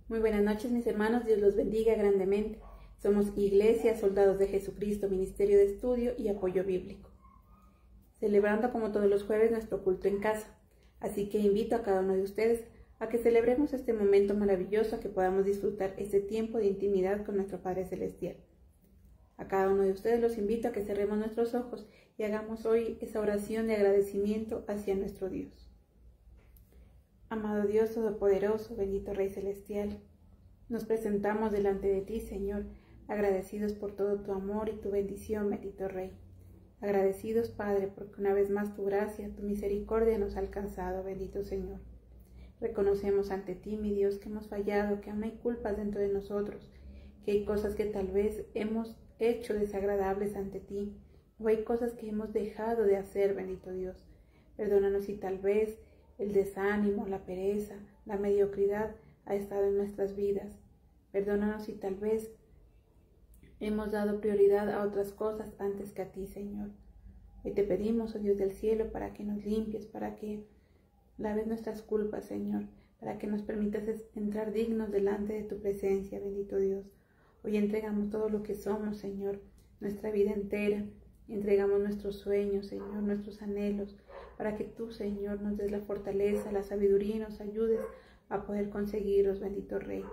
Muy buenas noches, mis hermanos, Dios los bendiga grandemente. Somos Iglesia Soldados de Jesucristo, Ministerio de Estudio y Apoyo Bíblico, celebrando como todos los jueves nuestro culto en casa. Así que invito a cada uno de ustedes a que celebremos este momento maravilloso, a que podamos disfrutar este tiempo de intimidad con nuestro Padre Celestial. A cada uno de ustedes los invito a que cerremos nuestros ojos y hagamos hoy esa oración de agradecimiento hacia nuestro Dios. Amado Dios Todopoderoso, bendito Rey Celestial, nos presentamos delante de ti, Señor, agradecidos por todo tu amor y tu bendición, bendito Rey. Agradecidos, Padre, porque una vez más tu gracia, tu misericordia nos ha alcanzado, bendito Señor. Reconocemos ante ti, mi Dios, que hemos fallado, que aún hay culpas dentro de nosotros, que hay cosas que tal vez hemos hecho desagradables ante ti, o hay cosas que hemos dejado de hacer, bendito Dios. Perdónanos si tal vez el desánimo, la pereza, la mediocridad ha estado en nuestras vidas. Perdónanos si tal vez hemos dado prioridad a otras cosas antes que a ti, Señor. Hoy te pedimos, oh Dios del cielo, para que nos limpies, para que laves nuestras culpas, Señor, para que nos permitas entrar dignos delante de tu presencia, bendito Dios. Hoy entregamos todo lo que somos, Señor, nuestra vida entera. Entregamos nuestros sueños, Señor, nuestros anhelos, para que tú, Señor, nos des la fortaleza, la sabiduría y nos ayudes a poder conseguirlos, bendito Rey.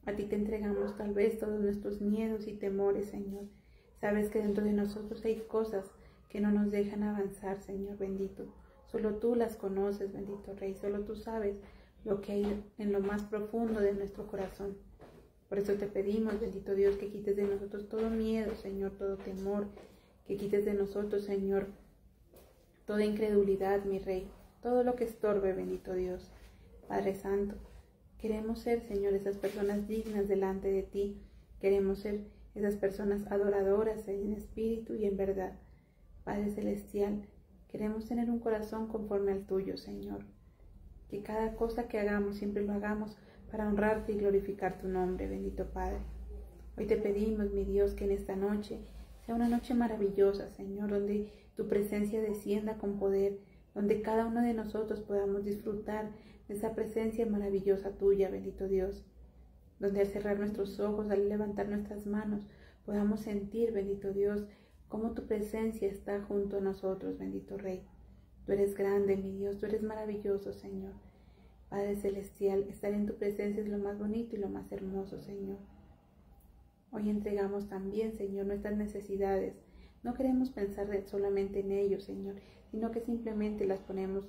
A ti te entregamos tal vez todos nuestros miedos y temores, Señor. Sabes que dentro de nosotros hay cosas que no nos dejan avanzar, Señor bendito. Solo tú las conoces, bendito Rey. Solo tú sabes lo que hay en lo más profundo de nuestro corazón. Por eso te pedimos, bendito Dios, que quites de nosotros todo miedo, Señor, todo temor, que quites de nosotros, Señor, toda incredulidad, mi Rey, todo lo que estorbe, bendito Dios. Padre Santo, queremos ser, Señor, esas personas dignas delante de ti. Queremos ser esas personas adoradoras en espíritu y en verdad. Padre Celestial, queremos tener un corazón conforme al tuyo, Señor. Que cada cosa que hagamos, siempre lo hagamos para honrarte y glorificar tu nombre, bendito Padre. Hoy te pedimos, mi Dios, que en esta noche sea una noche maravillosa, Señor, donde tu presencia descienda con poder, donde cada uno de nosotros podamos disfrutar de esa presencia maravillosa tuya, bendito Dios. Donde al cerrar nuestros ojos, al levantar nuestras manos, podamos sentir, bendito Dios, cómo tu presencia está junto a nosotros, bendito Rey. Tú eres grande, mi Dios, tú eres maravilloso, Señor. Padre Celestial, estar en tu presencia es lo más bonito y lo más hermoso, Señor. Hoy entregamos también, Señor, nuestras necesidades. No queremos pensar solamente en ellos, Señor, sino que simplemente las ponemos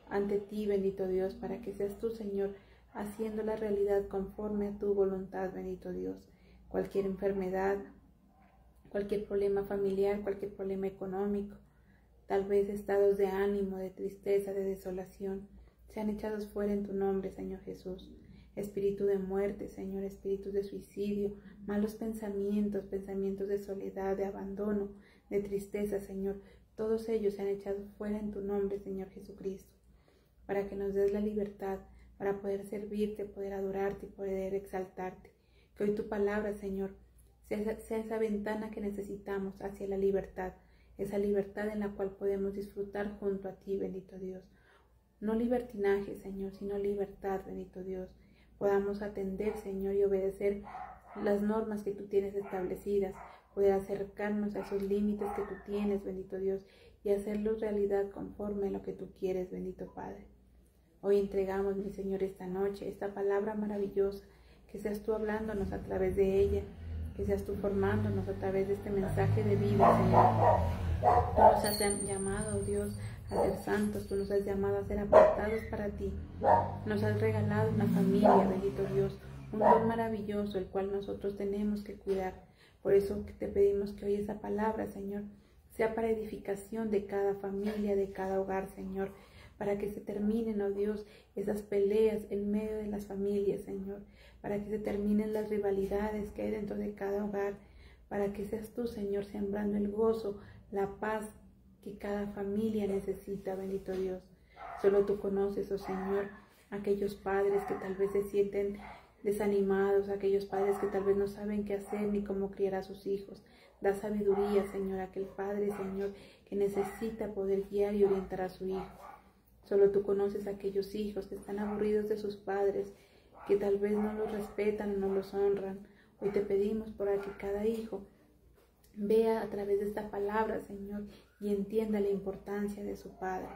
ante ti, bendito Dios, para que seas tú, Señor, haciendo la realidad conforme a tu voluntad, bendito Dios. Cualquier enfermedad, cualquier problema familiar, cualquier problema económico, tal vez estados de ánimo, de tristeza, de desolación, sean echados fuera en tu nombre, Señor Jesús. Espíritu de muerte, Señor, espíritus de suicidio, malos pensamientos, pensamientos de soledad, de abandono, de tristeza, Señor, todos ellos se han echado fuera en tu nombre, Señor Jesucristo, para que nos des la libertad, para poder servirte, poder adorarte y poder exaltarte. Que hoy tu palabra, Señor, sea esa ventana que necesitamos hacia la libertad, esa libertad en la cual podemos disfrutar junto a ti, bendito Dios. No libertinaje, Señor, sino libertad, bendito Dios. Podamos atender, Señor, y obedecer las normas que tú tienes establecidas, poder acercarnos a esos límites que tú tienes, bendito Dios, y hacerlos realidad conforme a lo que tú quieres, bendito Padre. Hoy entregamos, mi Señor, esta noche, esta palabra maravillosa, que seas tú hablándonos a través de ella, que seas tú formándonos a través de este mensaje de vida, Señor. Tú nos has llamado, Dios, a ser santos, tú nos has llamado a ser apartados para ti. Nos has regalado una familia, bendito Dios, un don maravilloso, el cual nosotros tenemos que cuidar. Por eso te pedimos que hoy esa palabra, Señor, sea para edificación de cada familia, de cada hogar, Señor, para que se terminen, oh Dios, esas peleas en medio de las familias, Señor, para que se terminen las rivalidades que hay dentro de cada hogar, para que seas tú, Señor, sembrando el gozo, la paz que cada familia necesita, bendito Dios. Solo tú conoces, oh Señor, aquellos padres que tal vez se sienten desanimados, aquellos padres que tal vez no saben qué hacer ni cómo criar a sus hijos. Da sabiduría, Señor, a aquel padre, Señor, que necesita poder guiar y orientar a su hijo. Solo tú conoces a aquellos hijos que están aburridos de sus padres, que tal vez no los respetan, no los honran. Hoy te pedimos para que cada hijo vea a través de esta palabra, Señor, y entienda la importancia de su padre.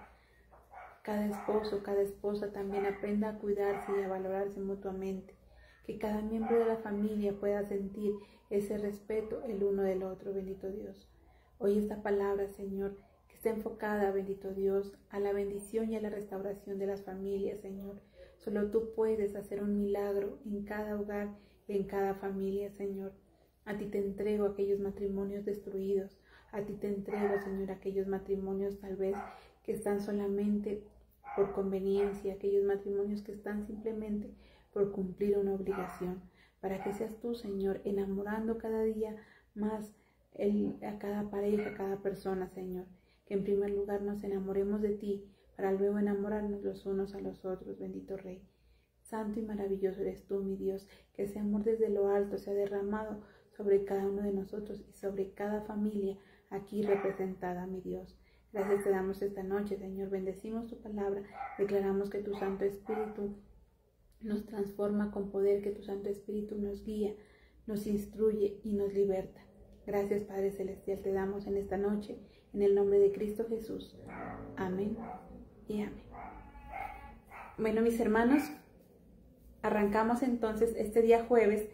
Cada esposo, cada esposa también aprenda a cuidarse y a valorarse mutuamente. Que cada miembro de la familia pueda sentir ese respeto el uno del otro, bendito Dios. Hoy esta palabra, Señor, que está enfocada, bendito Dios, a la bendición y a la restauración de las familias, Señor. Solo tú puedes hacer un milagro en cada hogar y en cada familia, Señor. A ti te entrego aquellos matrimonios destruidos. A ti te entrego, Señor, aquellos matrimonios tal vez que están solamente por conveniencia, aquellos matrimonios que están simplemente por cumplir una obligación, para que seas tú, Señor, enamorando cada día más a cada pareja, a cada persona, Señor. Que en primer lugar nos enamoremos de ti, para luego enamorarnos los unos a los otros, bendito Rey. Santo y maravilloso eres tú, mi Dios, que ese amor desde lo alto sea derramado sobre cada uno de nosotros y sobre cada familia aquí representada, mi Dios. Gracias te damos esta noche, Señor. Bendecimos tu palabra. Declaramos que tu Santo Espíritu nos transforma con poder, que tu Santo Espíritu nos guía, nos instruye y nos liberta. Gracias, Padre Celestial, te damos en esta noche, en el nombre de Cristo Jesús. Amén y amén. Bueno, mis hermanos, arrancamos entonces este día jueves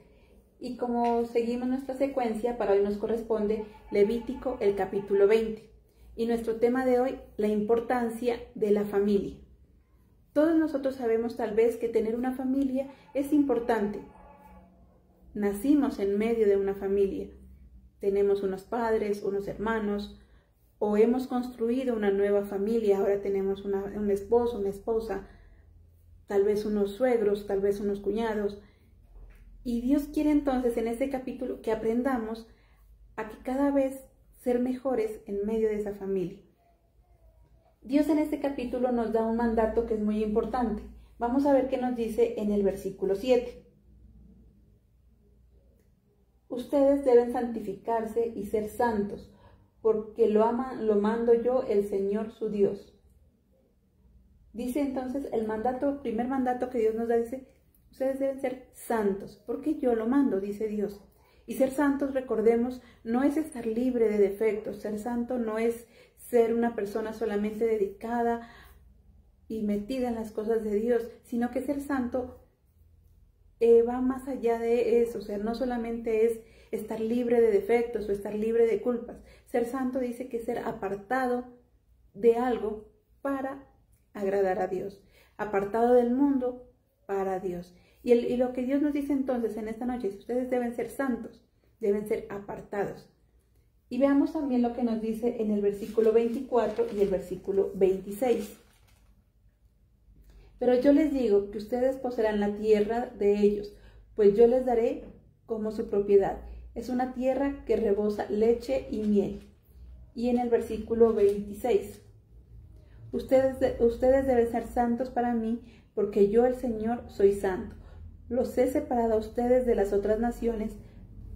y como seguimos nuestra secuencia, para hoy nos corresponde Levítico, el capítulo 20. Y nuestro tema de hoy, la importancia de la familia. Todos nosotros sabemos tal vez que tener una familia es importante. Nacimos en medio de una familia. Tenemos unos padres, unos hermanos, o hemos construido una nueva familia. Ahora tenemos un esposo, una esposa, tal vez unos suegros, tal vez unos cuñados. Y Dios quiere entonces en este capítulo que aprendamos a que cada vez ser mejores en medio de esa familia. Dios en este capítulo nos da un mandato que es muy importante. Vamos a ver qué nos dice en el versículo 7. Ustedes deben santificarse y ser santos, porque lo mando yo, el Señor su Dios. Dice entonces el primer mandato que Dios nos da, dice, ustedes deben ser santos, porque yo lo mando, dice Dios. Y ser santos, recordemos, no es estar libre de defectos. Ser santo no es ser una persona solamente dedicada y metida en las cosas de Dios, sino que ser santo va más allá de eso. O sea, no solamente es estar libre de defectos o estar libre de culpas. Ser santo dice que ser apartado de algo para agradar a Dios, apartado del mundo para Dios. Y lo que Dios nos dice entonces en esta noche es: ustedes deben ser santos, deben ser apartados. Y veamos también lo que nos dice en el versículo 24 y el versículo 26. Pero yo les digo que ustedes poseerán la tierra de ellos, pues yo les daré como su propiedad. Es una tierra que rebosa leche y miel. Y en el versículo 26. Ustedes deben ser santos para mí, porque yo, el Señor, soy santo. Los he separado a ustedes de las otras naciones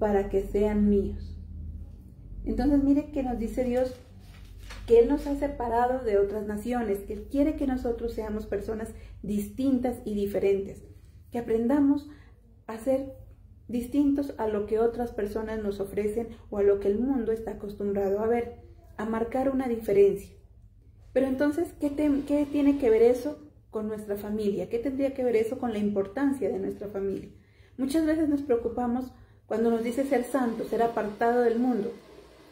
para que sean míos. Entonces mire que nos dice Dios que Él nos ha separado de otras naciones, que Él quiere que nosotros seamos personas distintas y diferentes, que aprendamos a ser distintos a lo que otras personas nos ofrecen o a lo que el mundo está acostumbrado a ver, a marcar una diferencia. Pero entonces, ¿qué tiene que ver eso con nuestra familia? ¿Qué tendría que ver eso con la importancia de nuestra familia? Muchas veces nos preocupamos cuando nos dice ser santo, ser apartado del mundo.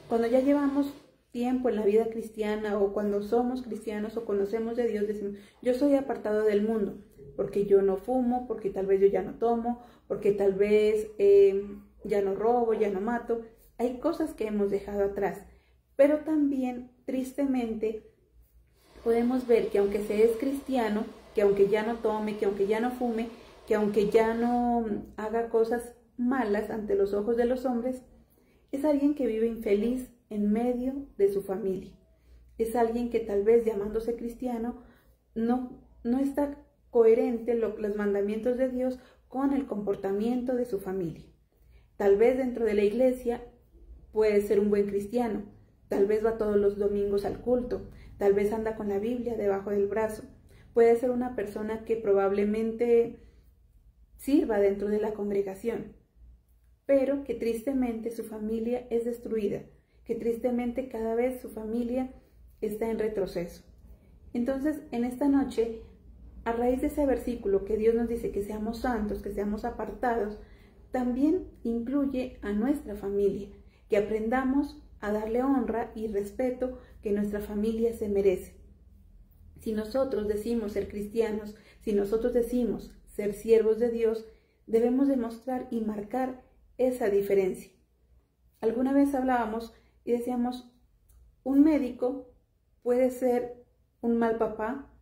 Cuando ya llevamos tiempo en la vida cristiana o cuando somos cristianos o conocemos de Dios, decimos, yo soy apartado del mundo, porque yo no fumo, porque tal vez yo ya no tomo, porque tal vez ya no robo, ya no mato. Hay cosas que hemos dejado atrás, pero también, tristemente, podemos ver que aunque se es cristiano, que aunque ya no tome, que aunque ya no fume, que aunque ya no haga cosas malas ante los ojos de los hombres, es alguien que vive infeliz en medio de su familia. Es alguien que tal vez, llamándose cristiano, no está coherente los mandamientos de Dios con el comportamiento de su familia. Tal vez dentro de la iglesia puede ser un buen cristiano, tal vez va todos los domingos al culto, tal vez anda con la Biblia debajo del brazo, puede ser una persona que probablemente sirva dentro de la congregación, pero que tristemente su familia es destruida, que tristemente cada vez su familia está en retroceso. Entonces, en esta noche, a raíz de ese versículo que Dios nos dice que seamos santos, que seamos apartados, también incluye a nuestra familia, que aprendamos a darle honra y respeto que nuestra familia se merece. Si nosotros decimos ser cristianos, si nosotros decimos ser siervos de Dios, debemos demostrar y marcar esa diferencia. Alguna vez hablábamos y decíamos, un médico puede ser un mal papá,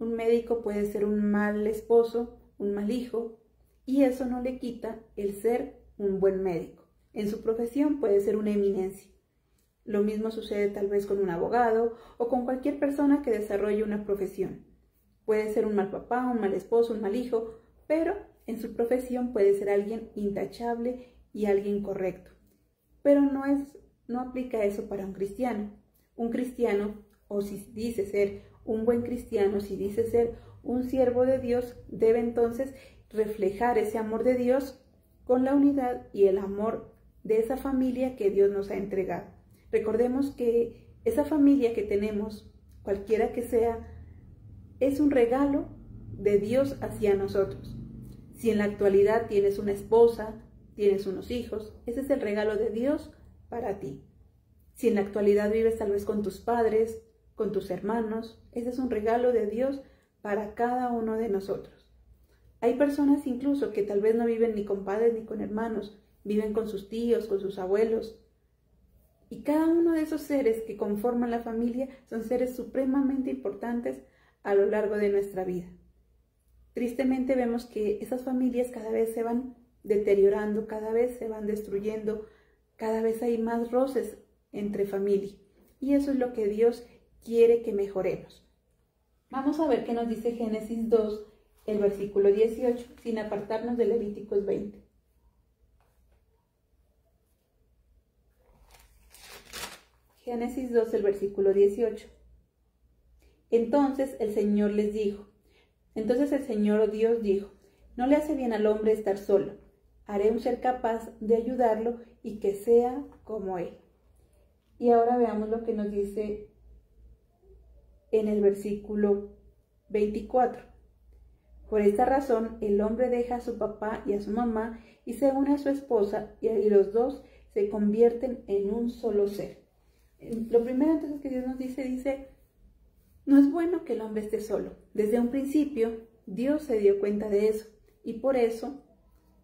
un médico puede ser un mal esposo, un mal hijo, y eso no le quita el ser un buen médico. En su profesión puede ser una eminencia. Lo mismo sucede tal vez con un abogado o con cualquier persona que desarrolle una profesión. Puede ser un mal papá, un mal esposo, un mal hijo, pero en su profesión puede ser alguien intachable y alguien correcto. Pero no aplica eso para un cristiano. Un cristiano, o si dice ser un buen cristiano, si dice ser un siervo de Dios, debe entonces reflejar ese amor de Dios con la unidad y el amor de esa familia que Dios nos ha entregado. Recordemos que esa familia que tenemos, cualquiera que sea, es un regalo de Dios hacia nosotros. Si en la actualidad tienes una esposa, tienes unos hijos, ese es el regalo de Dios para ti. Si en la actualidad vives tal vez con tus padres, con tus hermanos, ese es un regalo de Dios para cada uno de nosotros. Hay personas incluso que tal vez no viven ni con padres ni con hermanos, viven con sus tíos, con sus abuelos. Y cada uno de esos seres que conforman la familia son seres supremamente importantes a lo largo de nuestra vida. Tristemente vemos que esas familias cada vez se van deteriorando, cada vez se van destruyendo, cada vez hay más roces entre familia. Y eso es lo que Dios quiere que mejoremos. Vamos a ver qué nos dice Génesis 2, el versículo 18, sin apartarnos de Levíticos 20. Génesis 2, el versículo 18. Entonces el Señor Dios dijo, no le hace bien al hombre estar solo, haré un ser capaz de ayudarlo y que sea como él. Y ahora veamos lo que nos dice en el versículo 24. Por esta razón el hombre deja a su papá y a su mamá y se une a su esposa y los dos se convierten en un solo ser. Lo primero entonces que Dios nos dice, no es bueno que el hombre esté solo. Desde un principio Dios se dio cuenta de eso y por eso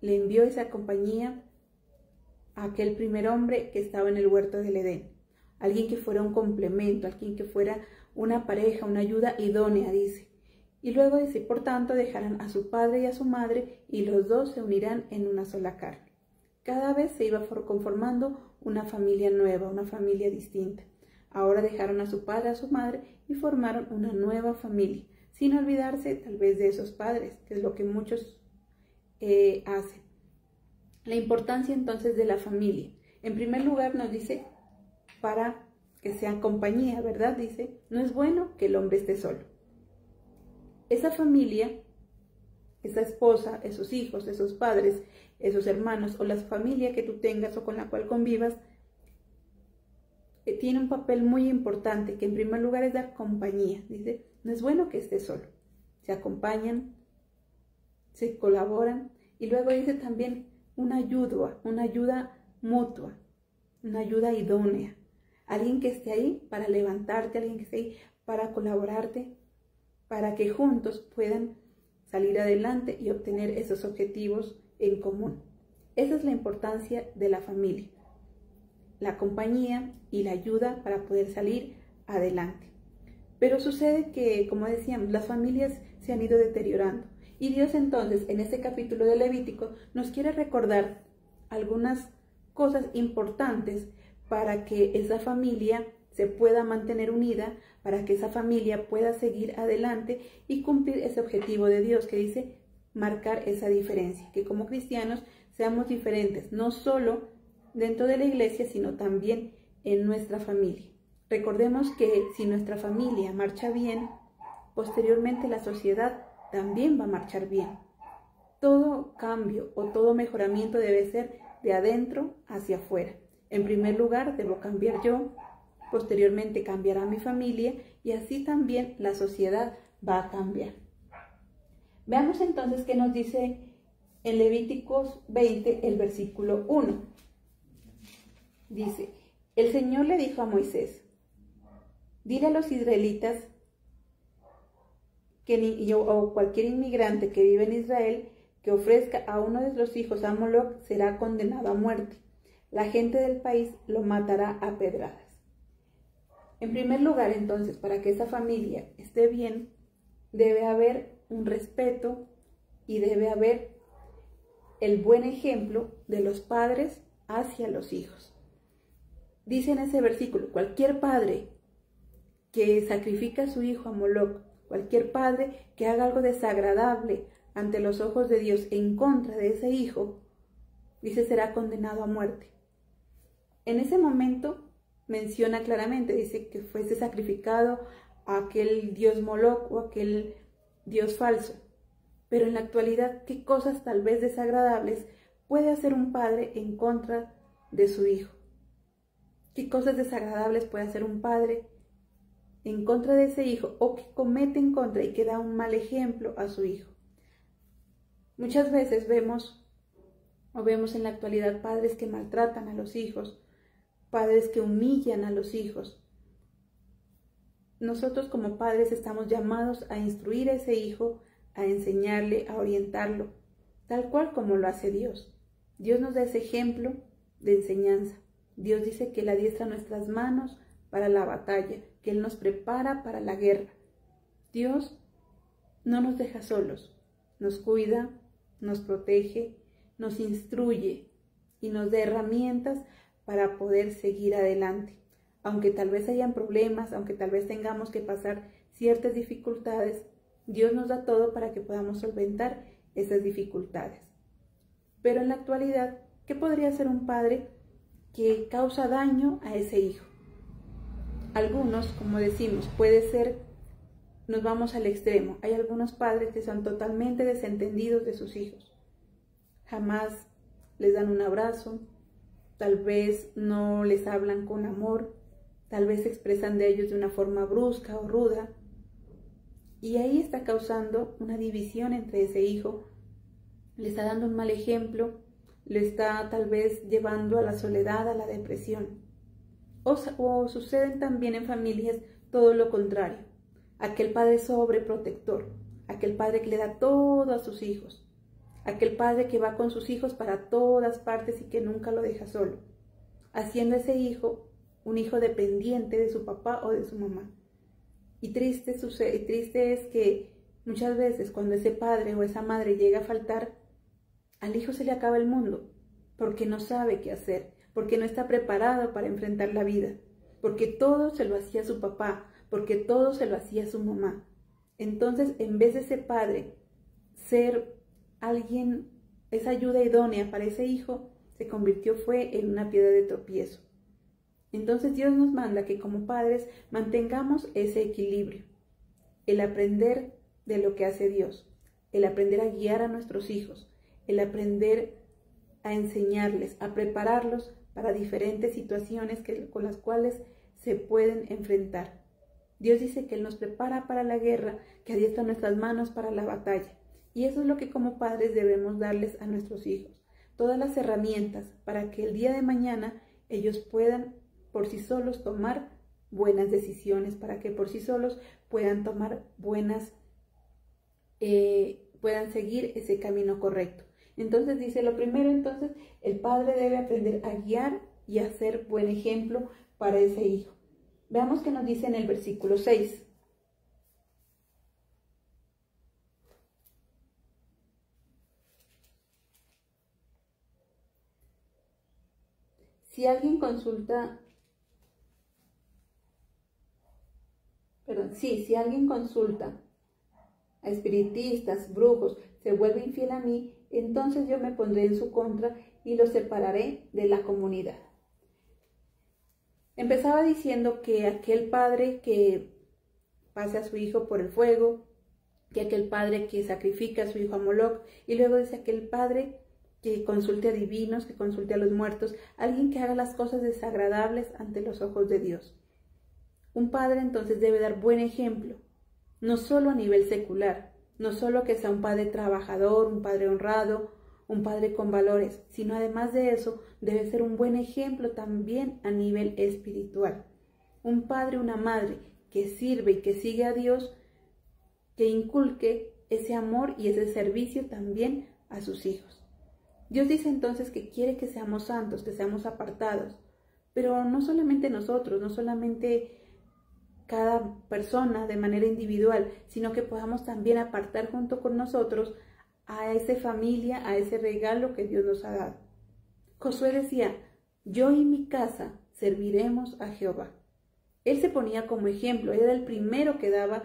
le envió esa compañía a aquel primer hombre que estaba en el huerto del Edén. Alguien que fuera un complemento, alguien que fuera una pareja, una ayuda idónea, dice. Y luego dice, por tanto dejarán a su padre y a su madre y los dos se unirán en una sola carne. Cada vez se iba conformando una familia nueva, una familia distinta. Ahora dejaron a su padre, a su madre y formaron una nueva familia, sin olvidarse tal vez de esos padres, que es lo que muchos hacen. La importancia entonces de la familia. En primer lugar nos dice para que sean compañía, ¿verdad? Dice, no es bueno que el hombre esté solo. Esa familia, esa esposa, esos hijos, esos padres, esos hermanos o la familia que tú tengas o con la cual convivas, tiene un papel muy importante, que en primer lugar es dar compañía. Dice, no es bueno que esté solo. Se acompañan, se colaboran y luego dice también una ayuda mutua, una ayuda idónea. Alguien que esté ahí para levantarte, alguien que esté ahí para colaborarte, para que juntos puedan salir adelante y obtener esos objetivos en común. Esa es la importancia de la familia, la compañía y la ayuda para poder salir adelante. Pero sucede que, como decíamos, las familias se han ido deteriorando. Y Dios entonces, en este capítulo de Levítico, nos quiere recordar algunas cosas importantes para que esa familia se pueda mantener unida, para que esa familia pueda seguir adelante y cumplir ese objetivo de Dios que dice marcar esa diferencia, que como cristianos seamos diferentes, no solo dentro de la iglesia, sino también en nuestra familia. Recordemos que si nuestra familia marcha bien, posteriormente la sociedad también va a marchar bien. todo cambio o todo mejoramiento debe ser de adentro hacia afuera. En primer lugar, debo cambiar yo, posteriormente cambiará mi familia y así también la sociedad va a cambiar. Veamos entonces qué nos dice en Levíticos 20, el versículo 1. Dice, el Señor le dijo a Moisés, dile a los israelitas o cualquier inmigrante que vive en Israel que ofrezca a uno de los hijos a Moloc será condenado a muerte. La gente del país lo matará a pedradas. En primer lugar, entonces, para que esa familia esté bien, debe haber un respeto y debe haber el buen ejemplo de los padres hacia los hijos. Dice en ese versículo, cualquier padre que sacrifica a su hijo a Moloc, cualquier padre que haga algo desagradable ante los ojos de Dios en contra de ese hijo, dice, será condenado a muerte. En ese momento menciona claramente, dice que fuese sacrificado a aquel dios Moloc o aquel dios falso. Pero en la actualidad, ¿qué cosas tal vez desagradables puede hacer un padre en contra de su hijo? ¿Qué cosas desagradables puede hacer un padre en contra de ese hijo o que comete en contra y que da un mal ejemplo a su hijo? Muchas veces vemos en la actualidad padres que maltratan a los hijos, padres que humillan a los hijos. Nosotros como padres estamos llamados a instruir a ese hijo, a enseñarle, a orientarlo, tal cual como lo hace Dios. Dios nos da ese ejemplo de enseñanza. Dios dice que Él adiestra nuestras manos para la batalla, que Él nos prepara para la guerra. Dios no nos deja solos, nos cuida, nos protege, nos instruye y nos da herramientas para poder seguir adelante. Aunque tal vez hayan problemas, aunque tal vez tengamos que pasar ciertas dificultades, Dios nos da todo para que podamos solventar esas dificultades. Pero en la actualidad, ¿qué podría hacer un padre que causa daño a ese hijo? Algunos, como decimos, puede ser, nos vamos al extremo. Hay algunos padres que son totalmente desentendidos de sus hijos. Jamás les dan un abrazo, tal vez no les hablan con amor, tal vez se expresan de ellos de una forma brusca o ruda. Y ahí está causando una división entre ese hijo. Le está dando un mal ejemplo, le está tal vez llevando a la soledad, a la depresión. O suceden también en familias todo lo contrario. Aquel padre sobreprotector, aquel padre que le da todo a sus hijos, aquel padre que va con sus hijos para todas partes y que nunca lo deja solo, haciendo a ese hijo un hijo dependiente de su papá o de su mamá. Y triste es que muchas veces cuando ese padre o esa madre llega a faltar, al hijo se le acaba el mundo, porque no sabe qué hacer, porque no está preparado para enfrentar la vida, porque todo se lo hacía su papá, porque todo se lo hacía su mamá. Entonces, en vez de ese padre ser alguien, esa ayuda idónea para ese hijo, se fue en una piedra de tropiezo. Entonces Dios nos manda que como padres mantengamos ese equilibrio, el aprender de lo que hace Dios, el aprender a guiar a nuestros hijos, el aprender a enseñarles, a prepararlos para diferentes situaciones con las cuales se pueden enfrentar. Dios dice que Él nos prepara para la guerra, que adiestra nuestras manos para la batalla. Y eso es lo que como padres debemos darles a nuestros hijos. Todas las herramientas para que el día de mañana ellos puedan por sí solos tomar buenas decisiones, para que por sí solos puedan tomar puedan seguir ese camino correcto. Entonces dice, lo primero entonces, el padre debe aprender a guiar y a ser buen ejemplo para ese hijo. Veamos qué nos dice en el versículo 6. Si alguien consulta a espiritistas, brujos, se vuelve infiel a mí, entonces yo me pondré en su contra y lo separaré de la comunidad. Empezaba diciendo que aquel padre que pase a su hijo por el fuego, que aquel padre que sacrifica a su hijo a Moloch, y luego dice aquel padre que consulte a divinos, que consulte a los muertos, alguien que haga las cosas desagradables ante los ojos de Dios. Un padre entonces debe dar buen ejemplo, no solo a nivel secular, no solo que sea un padre trabajador, un padre honrado, un padre con valores, sino además de eso debe ser un buen ejemplo también a nivel espiritual. Un padre, una madre que sirve y que sigue a Dios, que inculque ese amor y ese servicio también a sus hijos. Dios dice entonces que quiere que seamos santos, que seamos apartados, pero no solamente nosotros, no solamente cada persona de manera individual, sino que podamos también apartar junto con nosotros a esa familia, a ese regalo que Dios nos ha dado. Josué decía, yo y mi casa serviremos a Jehová. Él se ponía como ejemplo, él era el primero que daba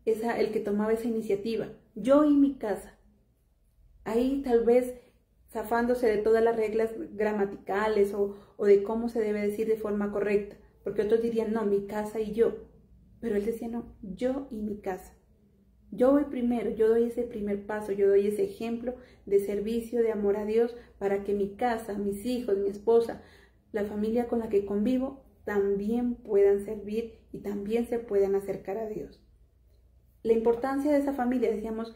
el que tomaba esa iniciativa, yo y mi casa. Ahí tal vez zafándose de todas las reglas gramaticales o de cómo se debe decir de forma correcta, porque otros dirían, no, mi casa y yo. Pero él decía, no, yo y mi casa. Yo voy primero, yo doy ese primer paso, yo doy ese ejemplo de servicio, de amor a Dios, para que mi casa, mis hijos, mi esposa, la familia con la que convivo, también puedan servir y también se puedan acercar a Dios. La importancia de esa familia, decíamos,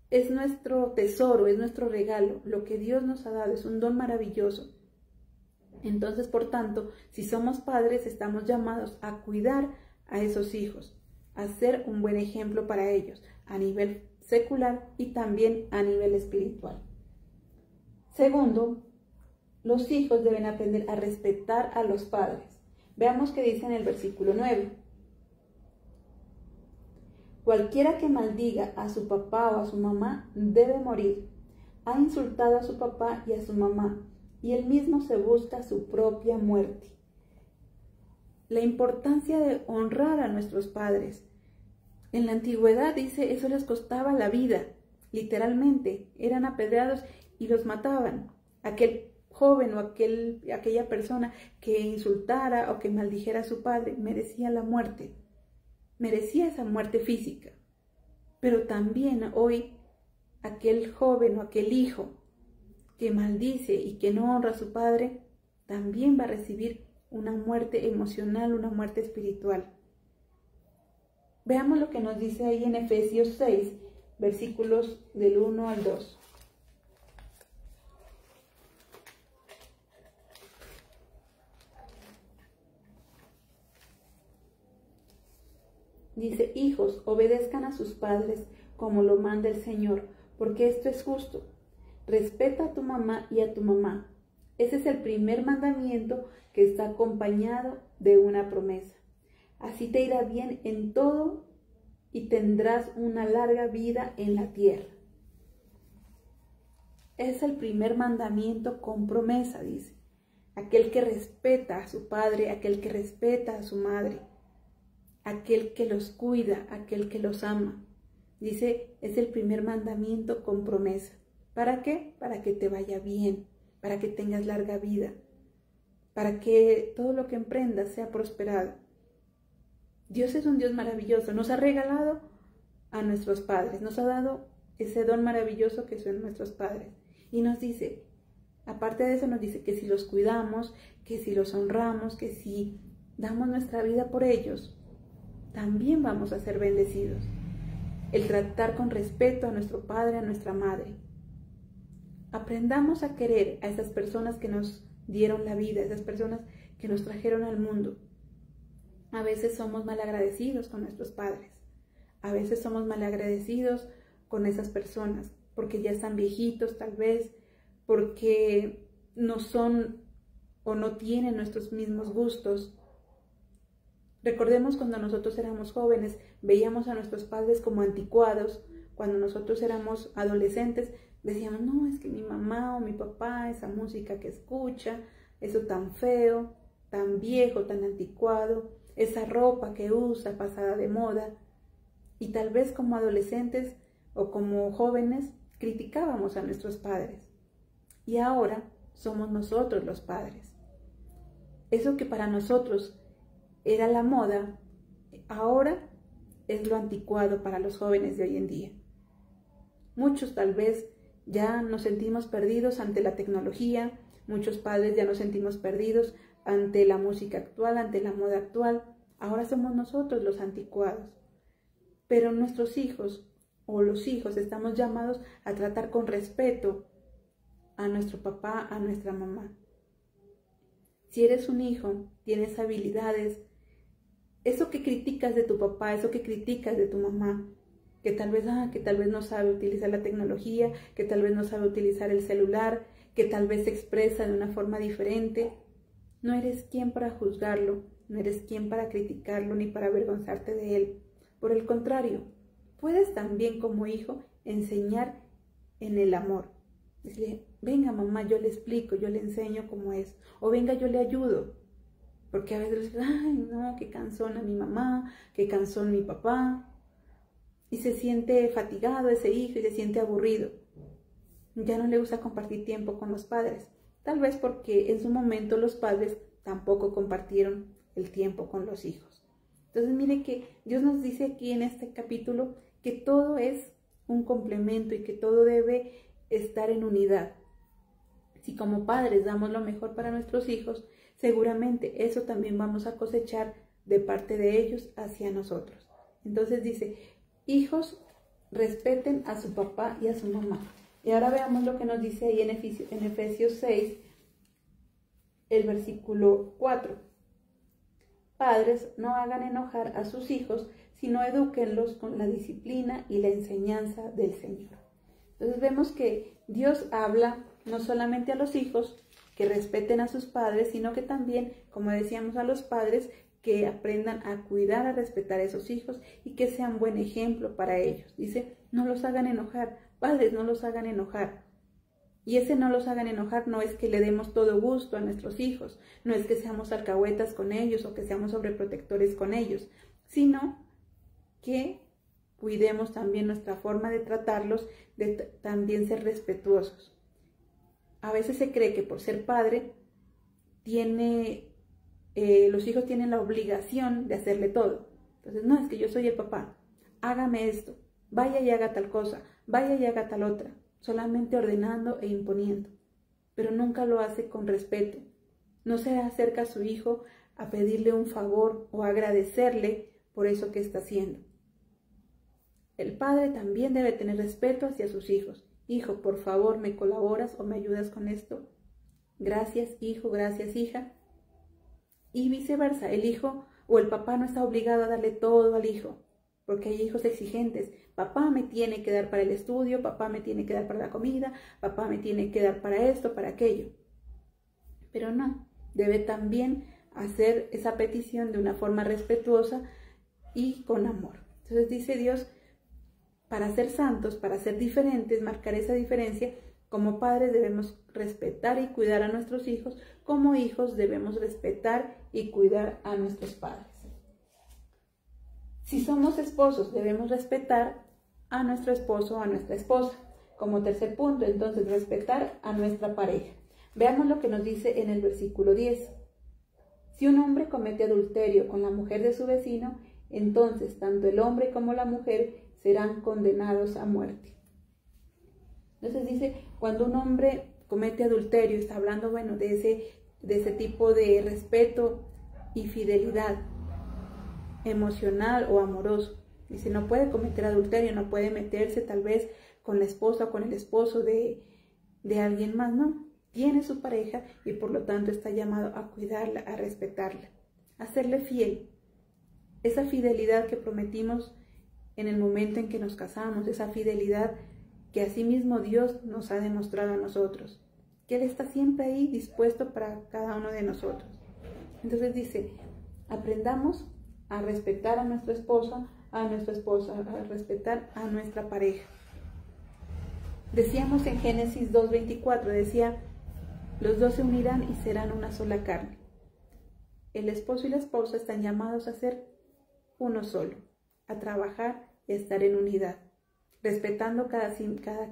es nuestro tesoro, es nuestro regalo. Lo que Dios nos ha dado es un don maravilloso. Entonces, por tanto, si somos padres, estamos llamados a cuidar a esos hijos, a ser un buen ejemplo para ellos, a nivel secular y también a nivel espiritual. Segundo, los hijos deben aprender a respetar a los padres. Veamos qué dice en el versículo 9. Cualquiera que maldiga a su papá o a su mamá debe morir. Ha insultado a su papá y a su mamá, y él mismo se busca su propia muerte. La importancia de honrar a nuestros padres. En la antigüedad, dice, eso les costaba la vida. Literalmente, eran apedreados y los mataban. Aquel joven o aquella persona que insultara o que maldijera a su padre merecía la muerte. Merecía esa muerte física. Pero también hoy, aquel joven o aquel hijo que maldice y que no honra a su padre, también va a recibir una muerte emocional, una muerte espiritual. Veamos lo que nos dice ahí en Efesios 6, versículos del 1 al 2. Dice, hijos, obedezcan a sus padres como lo manda el Señor, porque esto es justo. Respeta a tu mamá y a tu mamá. Ese es el primer mandamiento que está acompañado de una promesa. Así te irá bien en todo y tendrás una larga vida en la tierra. Es el primer mandamiento con promesa, dice. Aquel que respeta a su padre, aquel que respeta a su madre, aquel que los cuida, aquel que los ama. Dice, es el primer mandamiento con promesa. ¿Para qué? Para que te vaya bien, para que tengas larga vida, para que todo lo que emprendas sea prosperado. Dios es un Dios maravilloso, nos ha regalado a nuestros padres, nos ha dado ese don maravilloso que son nuestros padres. Y nos dice, aparte de eso nos dice que si los cuidamos, que si los honramos, que si damos nuestra vida por ellos, también vamos a ser bendecidos. El tratar con respeto a nuestro padre, a nuestra madre. Aprendamos a querer a esas personas que nos dieron la vida, esas personas que nos trajeron al mundo. A veces somos malagradecidos con nuestros padres. A veces somos malagradecidos con esas personas porque ya están viejitos tal vez, porque no son o no tienen nuestros mismos gustos. Recordemos cuando nosotros éramos jóvenes, veíamos a nuestros padres como anticuados. Cuando nosotros éramos adolescentes, decíamos, no, es que mi mamá o mi papá, esa música que escucha, eso tan feo, tan viejo, tan anticuado, esa ropa que usa pasada de moda. Y tal vez como adolescentes o como jóvenes criticábamos a nuestros padres. Y ahora somos nosotros los padres. Eso que para nosotros era la moda, ahora es lo anticuado para los jóvenes de hoy en día. Muchos tal vez ya nos sentimos perdidos ante la tecnología, muchos padres ya nos sentimos perdidos ante la música actual, ante la moda actual. Ahora somos nosotros los anticuados. Pero nuestros hijos o los hijos estamos llamados a tratar con respeto a nuestro papá, a nuestra mamá. Si eres un hijo, tienes habilidades, eso que criticas de tu papá, eso que criticas de tu mamá, que tal vez no sabe utilizar la tecnología, que tal vez no sabe utilizar el celular, que tal vez se expresa de una forma diferente, no eres quien para juzgarlo, no eres quien para criticarlo ni para avergonzarte de él. Por el contrario, puedes también como hijo enseñar en el amor. Decirle, venga mamá, yo le explico, yo le enseño cómo es. O venga, yo le ayudo. Porque a veces, ay no, qué cansona mi mamá, qué cansón mi papá. Y se siente fatigado ese hijo y se siente aburrido. Ya no le gusta compartir tiempo con los padres. Tal vez porque en su momento los padres tampoco compartieron el tiempo con los hijos. Entonces mire que Dios nos dice aquí en este capítulo que todo es un complemento y que todo debe estar en unidad. Si como padres damos lo mejor para nuestros hijos, seguramente eso también vamos a cosechar de parte de ellos hacia nosotros. Entonces dice, hijos, respeten a su papá y a su mamá. Y ahora veamos lo que nos dice ahí en Efesios 6, el versículo 4. Padres, no hagan enojar a sus hijos, sino edúquenlos con la disciplina y la enseñanza del Señor. Entonces vemos que Dios habla no solamente a los hijos que respeten a sus padres, sino que también, como decíamos, a los padres que aprendan a cuidar, a respetar a esos hijos y que sean buen ejemplo para ellos. Dice, no los hagan enojar, padres, no los hagan enojar. Y ese no los hagan enojar no es que le demos todo gusto a nuestros hijos, no es que seamos alcahuetas con ellos o que seamos sobreprotectores con ellos, sino que cuidemos también nuestra forma de tratarlos, de también ser respetuosos. A veces se cree que por ser padre, los hijos tienen la obligación de hacerle todo. Entonces, no, es que yo soy el papá, hágame esto, vaya y haga tal cosa, vaya y haga tal otra. Solamente ordenando e imponiendo, pero nunca lo hace con respeto. No se acerca a su hijo a pedirle un favor o a agradecerle por eso que está haciendo. El padre también debe tener respeto hacia sus hijos. Hijo, por favor, ¿me colaboras o me ayudas con esto? Gracias, hijo, gracias, hija. Y viceversa, el hijo o el papá no está obligado a darle todo al hijo, porque hay hijos exigentes. Papá me tiene que dar para el estudio, papá me tiene que dar para la comida, papá me tiene que dar para esto, para aquello. Pero no, debe también hacer esa petición de una forma respetuosa y con amor. Entonces dice Dios, para ser santos, para ser diferentes, marcar esa diferencia, como padres debemos respetar y cuidar a nuestros hijos, como hijos debemos respetar y cuidar a nuestros padres. Si somos esposos, debemos respetar a nuestro esposo o a nuestra esposa. Como tercer punto, entonces, respetar a nuestra pareja. Veamos lo que nos dice en el versículo 10. Si un hombre comete adulterio con la mujer de su vecino, entonces tanto el hombre como la mujer serán condenados a muerte. Entonces dice, cuando un hombre comete adulterio, está hablando, bueno, de ese tipo de respeto y fidelidad emocional o amoroso. Dice, no puede cometer adulterio, no puede meterse tal vez con la esposa o con el esposo de alguien más, no. Tiene su pareja y por lo tanto está llamado a cuidarla, a respetarla, a serle fiel. Esa fidelidad que prometimos en el momento en que nos casamos, esa fidelidad que asimismo Dios nos ha demostrado a nosotros, que Él está siempre ahí dispuesto para cada uno de nosotros. Entonces dice, aprendamos a respetar a nuestra esposa, a respetar a nuestra pareja. Decíamos en Génesis 2:24, decía, los dos se unirán y serán una sola carne. El esposo y la esposa están llamados a ser uno solo, a trabajar y a estar en unidad, respetando cada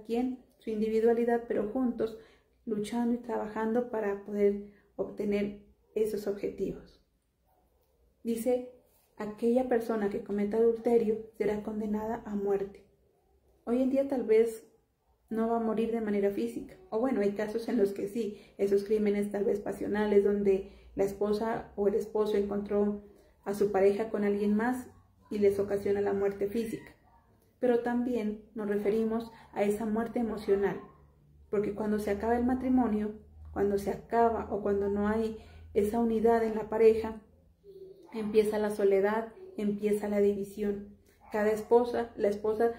quien su individualidad, pero juntos, luchando y trabajando para poder obtener esos objetivos. Dice aquella persona que cometa adulterio será condenada a muerte. Hoy en día tal vez no va a morir de manera física, o bueno, hay casos en los que sí, esos crímenes tal vez pasionales donde la esposa o el esposo encontró a su pareja con alguien más y les ocasiona la muerte física. Pero también nos referimos a esa muerte emocional, porque cuando se acaba el matrimonio, cuando se acaba o cuando no hay esa unidad en la pareja, empieza la soledad, empieza la división. Cada esposa, la esposa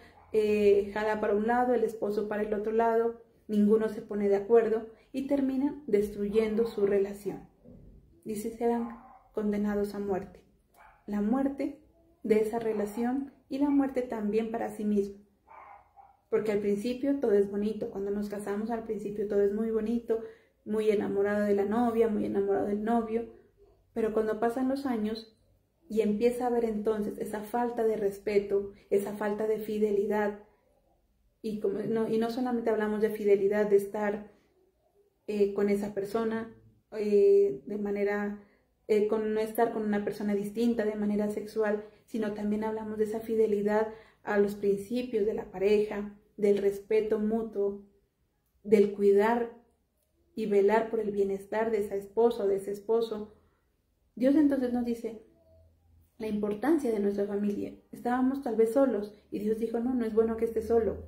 jala para un lado, el esposo para el otro lado, ninguno se pone de acuerdo y terminan destruyendo su relación. Dice, serán condenados a muerte. La muerte de esa relación y la muerte también para sí mismo. Porque al principio todo es bonito, cuando nos casamos al principio todo es muy bonito, muy enamorado de la novia, muy enamorado del novio, pero cuando pasan los años y empieza a haber entonces esa falta de respeto, esa falta de fidelidad, y no solamente hablamos de fidelidad, de estar con esa persona de manera, no estar con una persona distinta de manera sexual, sino también hablamos de esa fidelidad a los principios de la pareja, del respeto mutuo, del cuidar y velar por el bienestar de esa esposa o de ese esposo. Dios entonces nos dice la importancia de nuestra familia. Estábamos tal vez solos y Dios dijo, no es bueno que esté solo.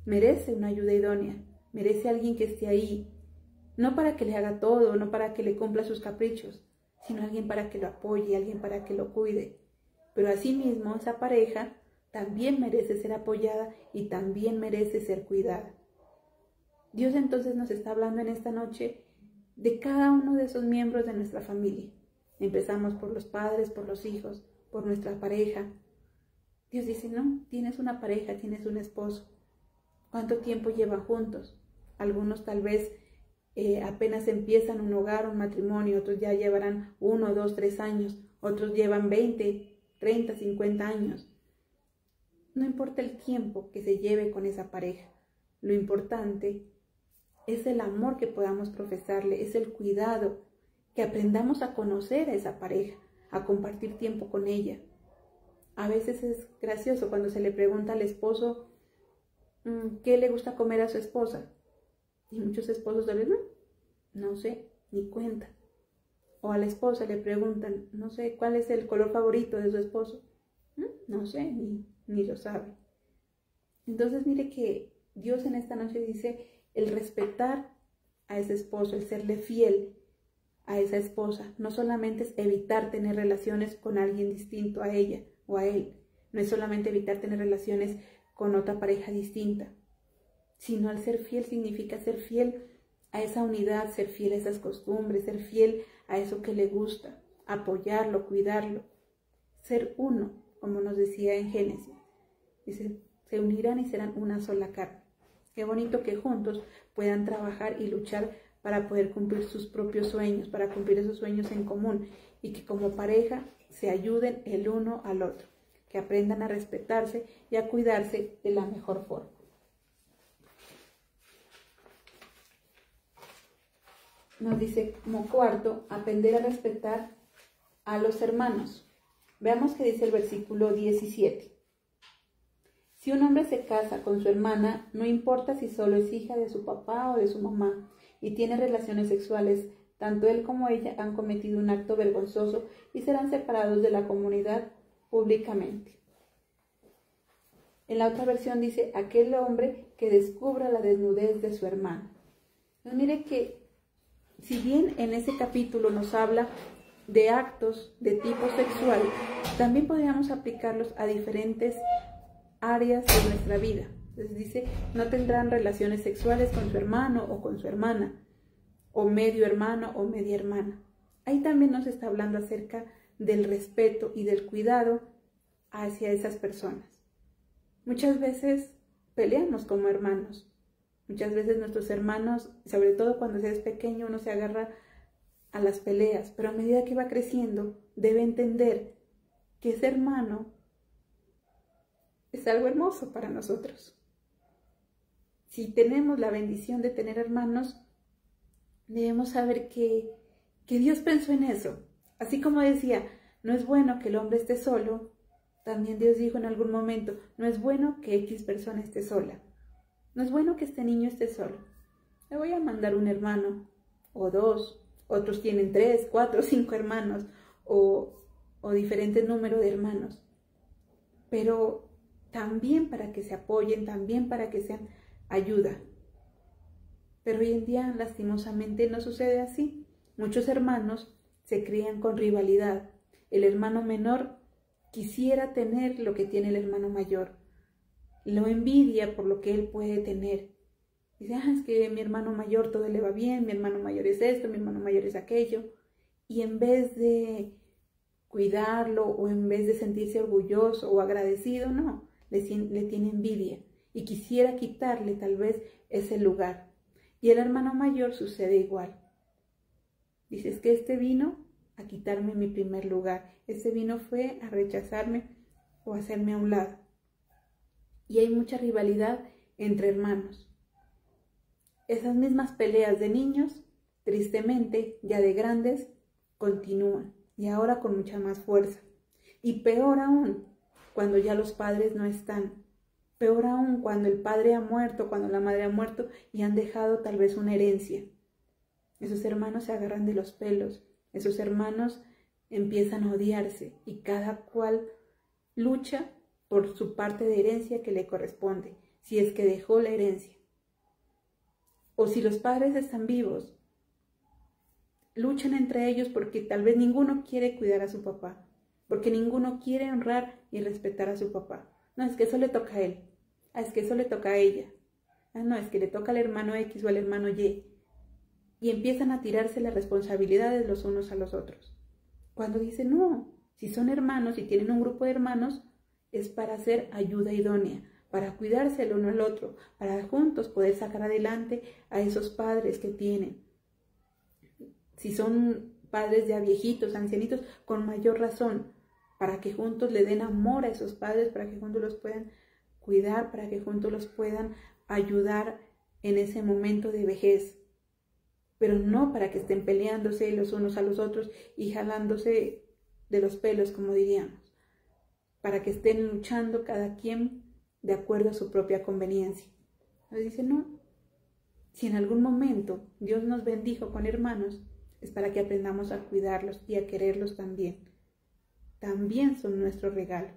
Merece una ayuda idónea, merece alguien que esté ahí, no para que le haga todo, no para que le cumpla sus caprichos, sino alguien para que lo apoye, alguien para que lo cuide. Pero asimismo esa pareja también merece ser apoyada y también merece ser cuidada. Dios entonces nos está hablando en esta noche de cada uno de esos miembros de nuestra familia. Empezamos por los padres, por los hijos, por nuestra pareja. Dios dice, no, tienes una pareja, tienes un esposo. ¿Cuánto tiempo llevan juntos? Algunos tal vez apenas empiezan un hogar, un matrimonio, otros ya llevarán 1, 2, 3 años, otros llevan 20, 30, 50 años. No importa el tiempo que se lleve con esa pareja, lo importante es el amor que podamos profesarle, es el cuidado, que aprendamos a conocer a esa pareja, a compartir tiempo con ella. A veces es gracioso cuando se le pregunta al esposo qué le gusta comer a su esposa. Y muchos esposos dicen, no sé, ni cuenta. O a la esposa le preguntan, no sé, ¿cuál es el color favorito de su esposo? No sé, ni lo sabe. Entonces mire que Dios en esta noche dice, el respetar a ese esposo, el serle fiel a esa esposa, no solamente es evitar tener relaciones con alguien distinto a ella o a él, no es solamente evitar tener relaciones con otra pareja distinta, sino al ser fiel significa ser fiel a esa unidad, ser fiel a esas costumbres, ser fiel a eso que le gusta, apoyarlo, cuidarlo, ser uno, como nos decía en Génesis. Dice, se unirán y serán una sola carne. Qué bonito que juntos puedan trabajar y luchar para poder cumplir sus propios sueños, para cumplir esos sueños en común y que como pareja se ayuden el uno al otro, que aprendan a respetarse y a cuidarse de la mejor forma. Nos dice como cuarto, aprender a respetar a los hermanos. Veamos qué dice el versículo 17. Si un hombre se casa con su hermana, no importa si solo es hija de su papá o de su mamá, y tiene relaciones sexuales, tanto él como ella han cometido un acto vergonzoso y serán separados de la comunidad públicamente. En la otra versión dice, aquel hombre que descubra la desnudez de su hermano. Entonces mire que, si bien en ese capítulo nos habla de actos de tipo sexual, también podríamos aplicarlos a diferentes áreas de nuestra vida. Entonces dice, no tendrán relaciones sexuales con su hermano o con su hermana, o medio hermano o media hermana. Ahí también nos está hablando acerca del respeto y del cuidado hacia esas personas. Muchas veces peleamos como hermanos. Muchas veces nuestros hermanos, sobre todo cuando se es pequeño, uno se agarra a las peleas, pero a medida que va creciendo, debe entender que ese hermano es algo hermoso para nosotros. Si tenemos la bendición de tener hermanos, debemos saber que Dios pensó en eso. Así como decía, No es bueno que el hombre esté solo. También Dios dijo en algún momento, no es bueno que X persona esté sola. No es bueno que este niño esté solo. Le voy a mandar un hermano o dos. Otros tienen 3, 4, 5 hermanos o diferentes números de hermanos. Pero también para que se apoyen, también para que sean ayuda. Pero hoy en día, lastimosamente, no sucede así. Muchos hermanos se crían con rivalidad. El hermano menor quisiera tener lo que tiene el hermano mayor. Lo envidia por lo que él puede tener. Dice, es que mi hermano mayor todo le va bien, mi hermano mayor es esto, mi hermano mayor es aquello. Y en vez de cuidarlo o en vez de sentirse orgulloso o agradecido, no, le tiene envidia y quisiera quitarle tal vez ese lugar. Y el hermano mayor sucede igual. Dice, es que este vino a quitarme mi primer lugar, este vino fue a rechazarme o a hacerme a un lado. Y hay mucha rivalidad entre hermanos. Esas mismas peleas de niños, tristemente, ya de grandes, continúan. Y ahora con mucha más fuerza. Y peor aún, cuando ya los padres no están. Peor aún, cuando el padre ha muerto, cuando la madre ha muerto y han dejado tal vez una herencia. Esos hermanos se agarran de los pelos. Esos hermanos empiezan a odiarse y cada cual lucha por su parte de herencia que le corresponde, si es que dejó la herencia. O si los padres están vivos, luchan entre ellos porque tal vez ninguno quiere cuidar a su papá, porque ninguno quiere honrar y respetar a su papá. No, es que eso le toca a él. Es que eso le toca a ella. No, es que le toca al hermano X o al hermano Y. Y empiezan a tirarse las responsabilidades los unos a los otros. Cuando dicen, no, si son hermanos y tienen un grupo de hermanos, es para hacer ayuda idónea, para cuidarse el uno al otro, para juntos poder sacar adelante a esos padres que tienen. Si son padres ya viejitos, ancianitos, con mayor razón, para que juntos le den amor a esos padres, para que juntos los puedan cuidar, para que juntos los puedan ayudar en ese momento de vejez. Pero no para que estén peleándose los unos a los otros y jalándose de los pelos, como diríamos. Para que estén luchando cada quien de acuerdo a su propia conveniencia. Entonces dice, no, si en algún momento Dios nos bendijo con hermanos, es para que aprendamos a cuidarlos y a quererlos también. También son nuestro regalo.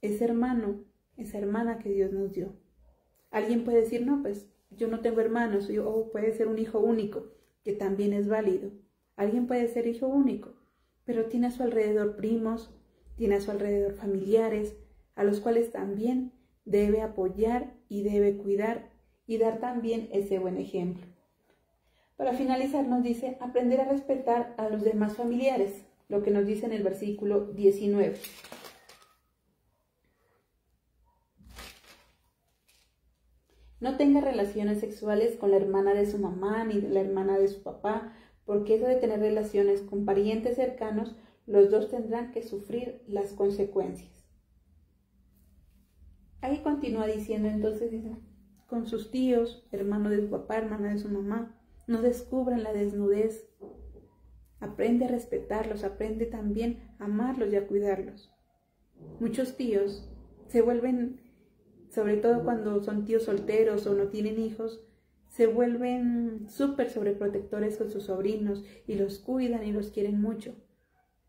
Ese hermano, esa hermana que Dios nos dio. Alguien puede decir, no, pues yo no tengo hermanos, o puede ser un hijo único, que también es válido. Alguien puede ser hijo único, pero tiene a su alrededor primos, tiene a su alrededor familiares, a los cuales también debe apoyar y debe cuidar y dar también ese buen ejemplo. Para finalizar nos dice, aprender a respetar a los demás familiares, lo que nos dice en el versículo 19. No tenga relaciones sexuales con la hermana de su mamá ni la hermana de su papá, porque eso de tener relaciones con parientes cercanos, los dos tendrán que sufrir las consecuencias. Ahí continúa diciendo entonces, dice, con sus tíos, hermano de su papá, hermana de su mamá, no descubran la desnudez. Aprende a respetarlos, aprende también a amarlos y a cuidarlos. Muchos tíos se vuelven, sobre todo cuando son tíos solteros o no tienen hijos, se vuelven súper sobreprotectores con sus sobrinos y los cuidan y los quieren mucho.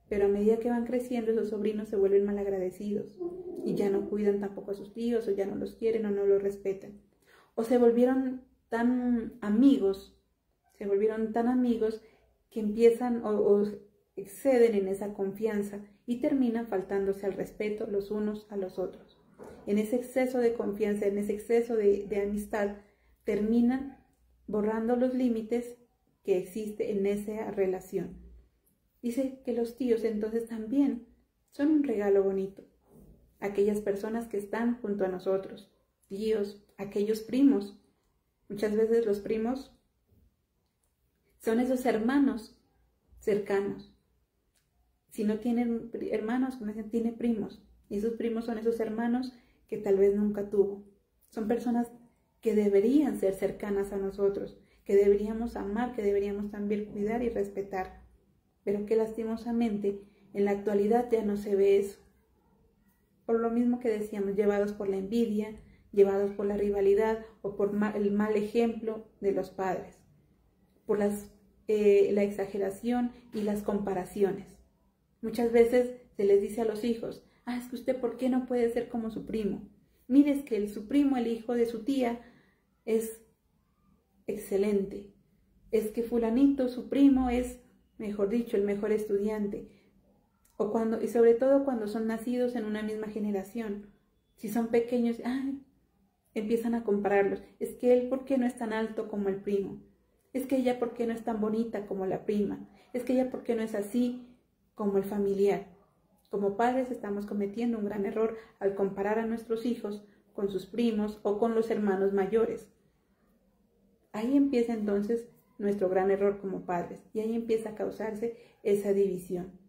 Pero a medida que van creciendo, esos sobrinos se vuelven malagradecidos y ya no cuidan tampoco a sus tíos, o ya no los quieren o no los respetan. O se volvieron tan amigos que empiezan o exceden en esa confianza y terminan faltándose al respeto los unos a los otros. En ese exceso de confianza, en ese exceso de amistad, terminan borrando los límites que existen en esa relación. Dice que los tíos entonces también son un regalo bonito. Aquellas personas que están junto a nosotros, tíos, aquellos primos. Muchas veces los primos son esos hermanos cercanos. Si no tienen hermanos, tiene primos. Y esos primos son esos hermanos que tal vez nunca tuvo. Son personas que deberían ser cercanas a nosotros, que deberíamos amar, que deberíamos también cuidar y respetar. Pero que lastimosamente En la actualidad ya no se ve eso. Por lo mismo que decíamos, llevados por la envidia, llevados por la rivalidad o por el mal ejemplo de los padres, por la exageración y las comparaciones. Muchas veces se les dice a los hijos, es que usted ¿por qué no puede ser como su primo? Mire, es que su primo, el hijo de su tía, es excelente. Es que fulanito, su primo, es, mejor dicho, el mejor estudiante. Y sobre todo cuando son nacidos en una misma generación. Si son pequeños, empiezan a compararlos. Es que él, ¿por qué no es tan alto como el primo? Es que ella, ¿por qué no es tan bonita como la prima? Es que ella, ¿por qué no es así como el familiar? Como padres estamos cometiendo un gran error al comparar a nuestros hijos con sus primos o con los hermanos mayores. Ahí empieza entonces nuestro gran error como padres y ahí empieza a causarse esa división.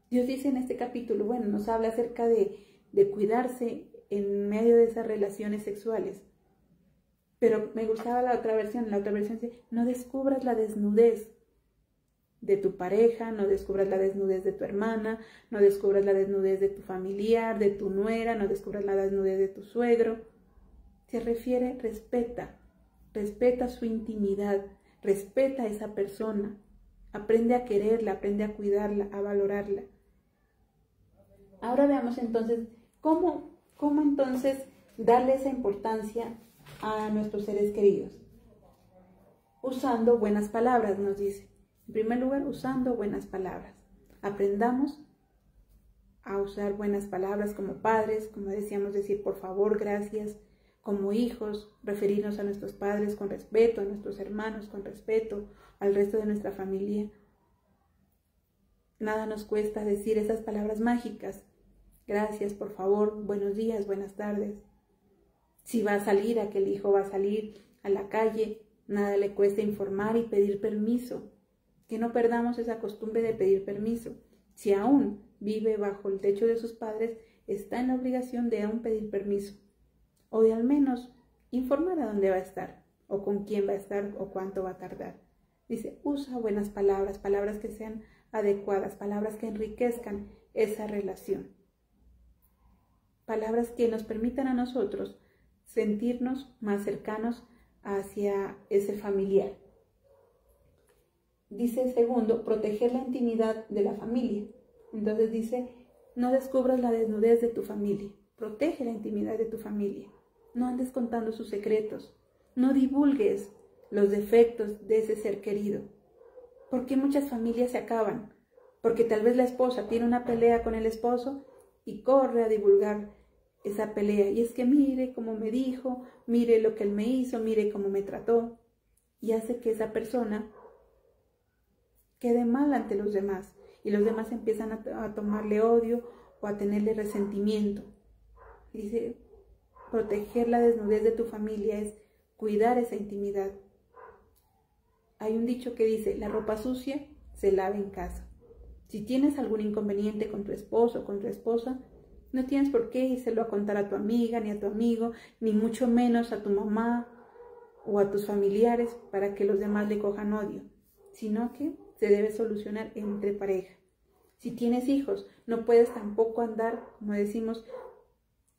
Dios dice en este capítulo, nos habla acerca de cuidarse en medio de esas relaciones sexuales. Pero me gustaba la otra versión dice, no descubras la desnudez de tu pareja, no descubras la desnudez de tu hermana, no descubras la desnudez de tu familiar, de tu nuera, no descubras la desnudez de tu suegro. Se refiere, respeta su intimidad, respeta a esa persona, aprende a quererla, aprende a cuidarla, a valorarla. Ahora veamos entonces cómo entonces darle esa importancia a nuestros seres queridos. Usando buenas palabras, nos dice. En primer lugar, usando buenas palabras. Aprendamos a usar buenas palabras como padres, como decíamos, decir por favor, gracias. Como hijos, referirnos a nuestros padres con respeto, a nuestros hermanos con respeto, al resto de nuestra familia. Nada nos cuesta decir esas palabras mágicas. Gracias, por favor, buenos días, buenas tardes. Si va a salir, aquel hijo va a salir a la calle, nada le cuesta informar y pedir permiso. Que no perdamos esa costumbre de pedir permiso. Si aún vive bajo el techo de sus padres, está en la obligación de aún pedir permiso. O de al menos informar a dónde va a estar, o con quién va a estar, o cuánto va a tardar. Dice, usa buenas palabras, palabras que sean adecuadas, palabras que enriquezcan esa relación. Palabras que nos permitan a nosotros sentirnos más cercanos hacia ese familiar. Dice segundo, proteger la intimidad de la familia. Entonces dice, no descubras la desnudez de tu familia, protege la intimidad de tu familia. No andes contando sus secretos, no divulgues los defectos de ese ser querido. Porque muchas familias se acaban, porque tal vez la esposa tiene una pelea con el esposo y corre a divulgar esa pelea. Y es que mire cómo me dijo, mire lo que él me hizo, mire cómo me trató. Y hace que esa persona quede mal ante los demás. Y los demás empiezan a tomarle odio o a tenerle resentimiento. Dice, proteger la desnudez de tu familia es cuidar esa intimidad. Hay un dicho que dice, la ropa sucia se lava en casa. Si tienes algún inconveniente con tu esposo o con tu esposa, no tienes por qué írselo a contar a tu amiga, ni a tu amigo, ni mucho menos a tu mamá o a tus familiares para que los demás le cojan odio, sino que se debe solucionar entre pareja. Si tienes hijos, no puedes tampoco andar, como decimos,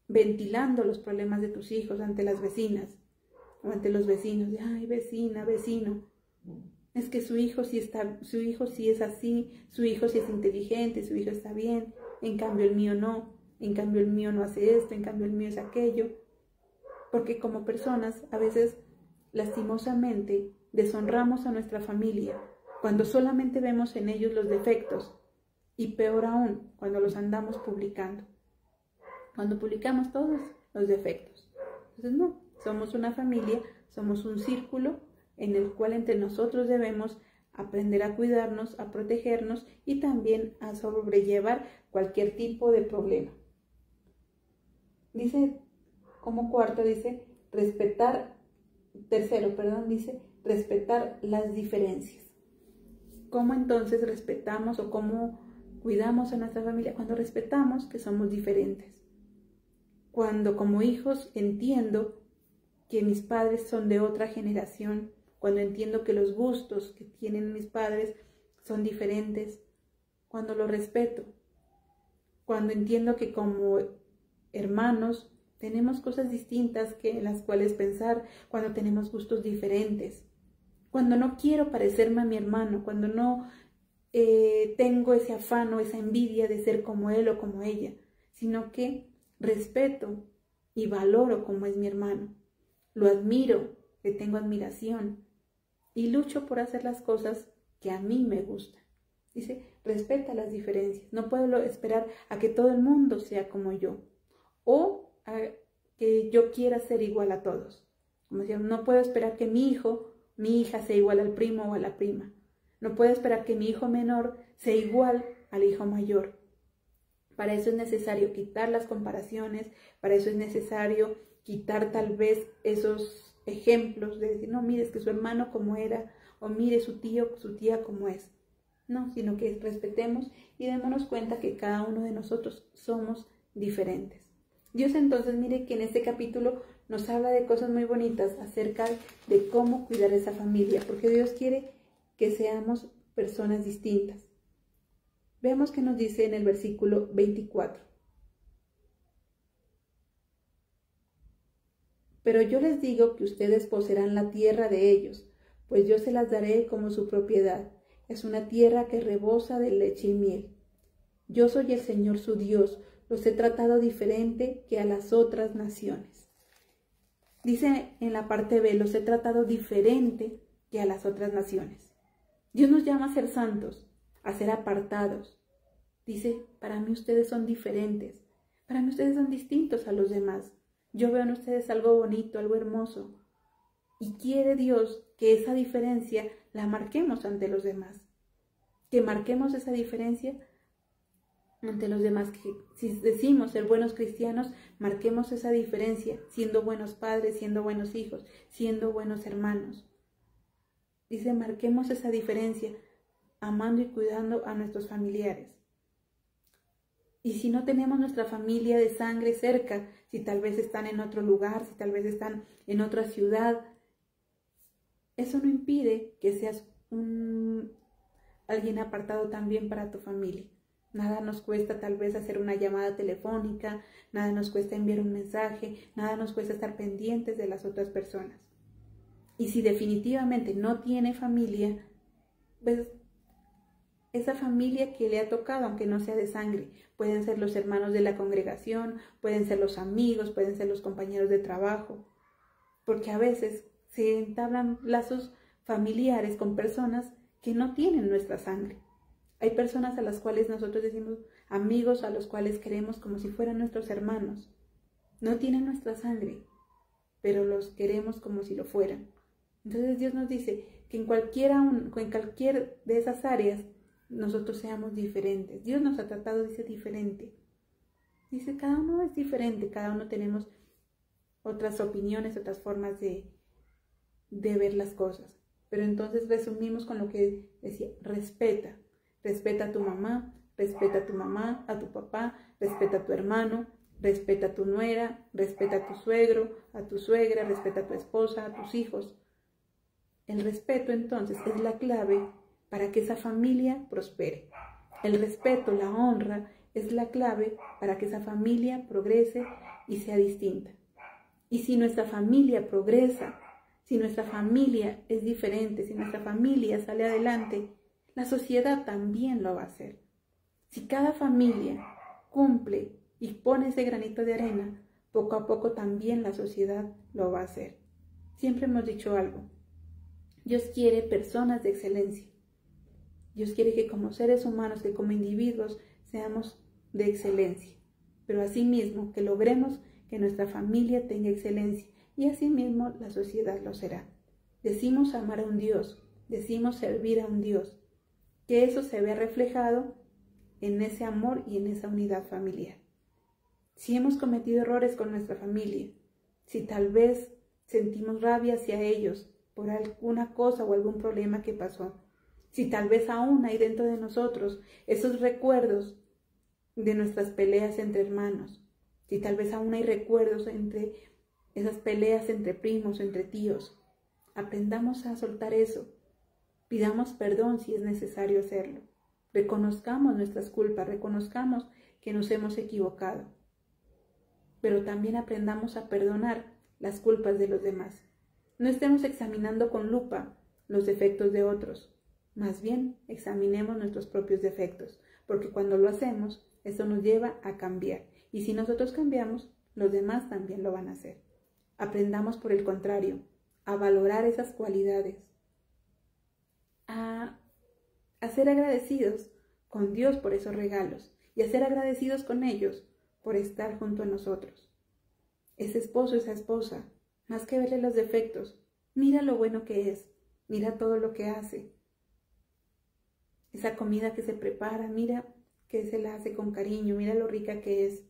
ventilando los problemas de tus hijos ante las vecinas o ante los vecinos. De, ay, vecina, vecino, es que su hijo sí es así, su hijo sí es inteligente, su hijo está bien, en cambio el mío no, en cambio el mío no hace esto, en cambio el mío es aquello. Porque como personas a veces lastimosamente deshonramos a nuestra familia cuando solamente vemos en ellos los defectos y peor aún cuando los andamos publicando. Cuando publicamos todos los defectos. Entonces no, somos una familia, somos un círculo en el cual entre nosotros debemos aprender a cuidarnos, a protegernos y también a sobrellevar cualquier tipo de problema. Dice, como cuarto, dice, respetar las diferencias. ¿Cómo entonces respetamos o cómo cuidamos a nuestra familia? Cuando respetamos que somos diferentes. Cuando como hijos entiendo que mis padres son de otra generación, cuando entiendo que los gustos que tienen mis padres son diferentes, cuando los respeto, cuando entiendo que como hermanos tenemos cosas distintas en las cuales pensar, cuando tenemos gustos diferentes, cuando no quiero parecerme a mi hermano, cuando no tengo ese afán o esa envidia de ser como él o como ella, sino que respeto y valoro como es mi hermano, lo admiro, le tengo admiración y lucho por hacer las cosas que a mí me gustan. Dice, respeta las diferencias, no puedo esperar a que todo el mundo sea como yo o a que yo quiera ser igual a todos. Como decía, no puedo esperar que mi hijo, mi hija sea igual al primo o a la prima. No puedo esperar que mi hijo menor sea igual al hijo mayor. Para eso es necesario quitar las comparaciones, para eso es necesario quitar tal vez esos ejemplos de decir, no, mire, es que su hermano como era, o mire su tío, su tía como es. No, sino que respetemos y démonos cuenta que cada uno de nosotros somos diferentes. Dios entonces, mire que en este capítulo nos habla de cosas muy bonitas acerca de cómo cuidar esa familia, porque Dios quiere que seamos personas distintas. Veamos qué nos dice en el versículo 24. Pero yo les digo que ustedes poseerán la tierra de ellos, pues yo se las daré como su propiedad. Es una tierra que rebosa de leche y miel. Yo soy el Señor su Dios, los he tratado diferente que a las otras naciones. Dice en la parte B, los he tratado diferente que a las otras naciones. Dios nos llama a ser santos, a ser apartados. Dice, para mí ustedes son diferentes, para mí ustedes son distintos a los demás. Yo veo en ustedes algo bonito, algo hermoso. Y quiere Dios que esa diferencia la marquemos ante los demás. Que marquemos esa diferencia ante los demás. Que si decimos ser buenos cristianos, marquemos esa diferencia, siendo buenos padres, siendo buenos hijos, siendo buenos hermanos. Dice, marquemos esa diferencia, amando y cuidando a nuestros familiares. Y si no tenemos nuestra familia de sangre cerca, si tal vez están en otro lugar, si tal vez están en otra ciudad, eso no impide que seas alguien apartado también para tu familia. Nada nos cuesta tal vez hacer una llamada telefónica, nada nos cuesta enviar un mensaje, nada nos cuesta estar pendientes de las otras personas. Y si definitivamente no tiene familia, pues esa familia que le ha tocado, aunque no sea de sangre, pueden ser los hermanos de la congregación, pueden ser los amigos, pueden ser los compañeros de trabajo, porque a veces se entablan lazos familiares con personas que no tienen nuestra sangre. Hay personas a las cuales nosotros decimos amigos, a los cuales queremos como si fueran nuestros hermanos. No tienen nuestra sangre, pero los queremos como si lo fueran. Entonces Dios nos dice que en cualquier de esas áreas nosotros seamos diferentes. Dios nos ha tratado, dice, diferente. Dice, cada uno es diferente, cada uno tenemos otras opiniones, otras formas de ver las cosas. Pero entonces resumimos con lo que decía, respeta. Respeta a tu mamá, respeta a tu mamá, a tu papá, respeta a tu hermano, respeta a tu nuera, respeta a tu suegro, a tu suegra, respeta a tu esposa, a tus hijos. El respeto entonces es la clave para que esa familia prospere. El respeto, la honra es la clave para que esa familia progrese y sea distinta. Y si nuestra familia progresa, si nuestra familia es diferente, si nuestra familia sale adelante, la sociedad también lo va a hacer. Si cada familia cumple y pone ese granito de arena, poco a poco también la sociedad lo va a hacer. Siempre hemos dicho algo. Dios quiere personas de excelencia. Dios quiere que como seres humanos, que como individuos, seamos de excelencia. Pero asimismo, que logremos que nuestra familia tenga excelencia y asimismo la sociedad lo será. Decimos amar a un Dios, decimos servir a un Dios. Que eso se vea reflejado en ese amor y en esa unidad familiar. Si hemos cometido errores con nuestra familia, si tal vez sentimos rabia hacia ellos por alguna cosa o algún problema que pasó, si tal vez aún hay dentro de nosotros esos recuerdos de nuestras peleas entre hermanos, si tal vez aún hay recuerdos entre esas peleas entre primos, entre tíos, aprendamos a soltar eso. Pidamos perdón si es necesario hacerlo. Reconozcamos nuestras culpas, reconozcamos que nos hemos equivocado, pero también aprendamos a perdonar las culpas de los demás. No estemos examinando con lupa los defectos de otros, más bien examinemos nuestros propios defectos, porque cuando lo hacemos, eso nos lleva a cambiar. Y si nosotros cambiamos, los demás también lo van a hacer. Aprendamos, por el contrario, a valorar esas cualidades, a ser agradecidos con Dios por esos regalos y a ser agradecidos con ellos por estar junto a nosotros. Ese esposo, esa esposa, más que verle los defectos, mira lo bueno que es, mira todo lo que hace. Esa comida que se prepara, mira que se la hace con cariño, mira lo rica que es.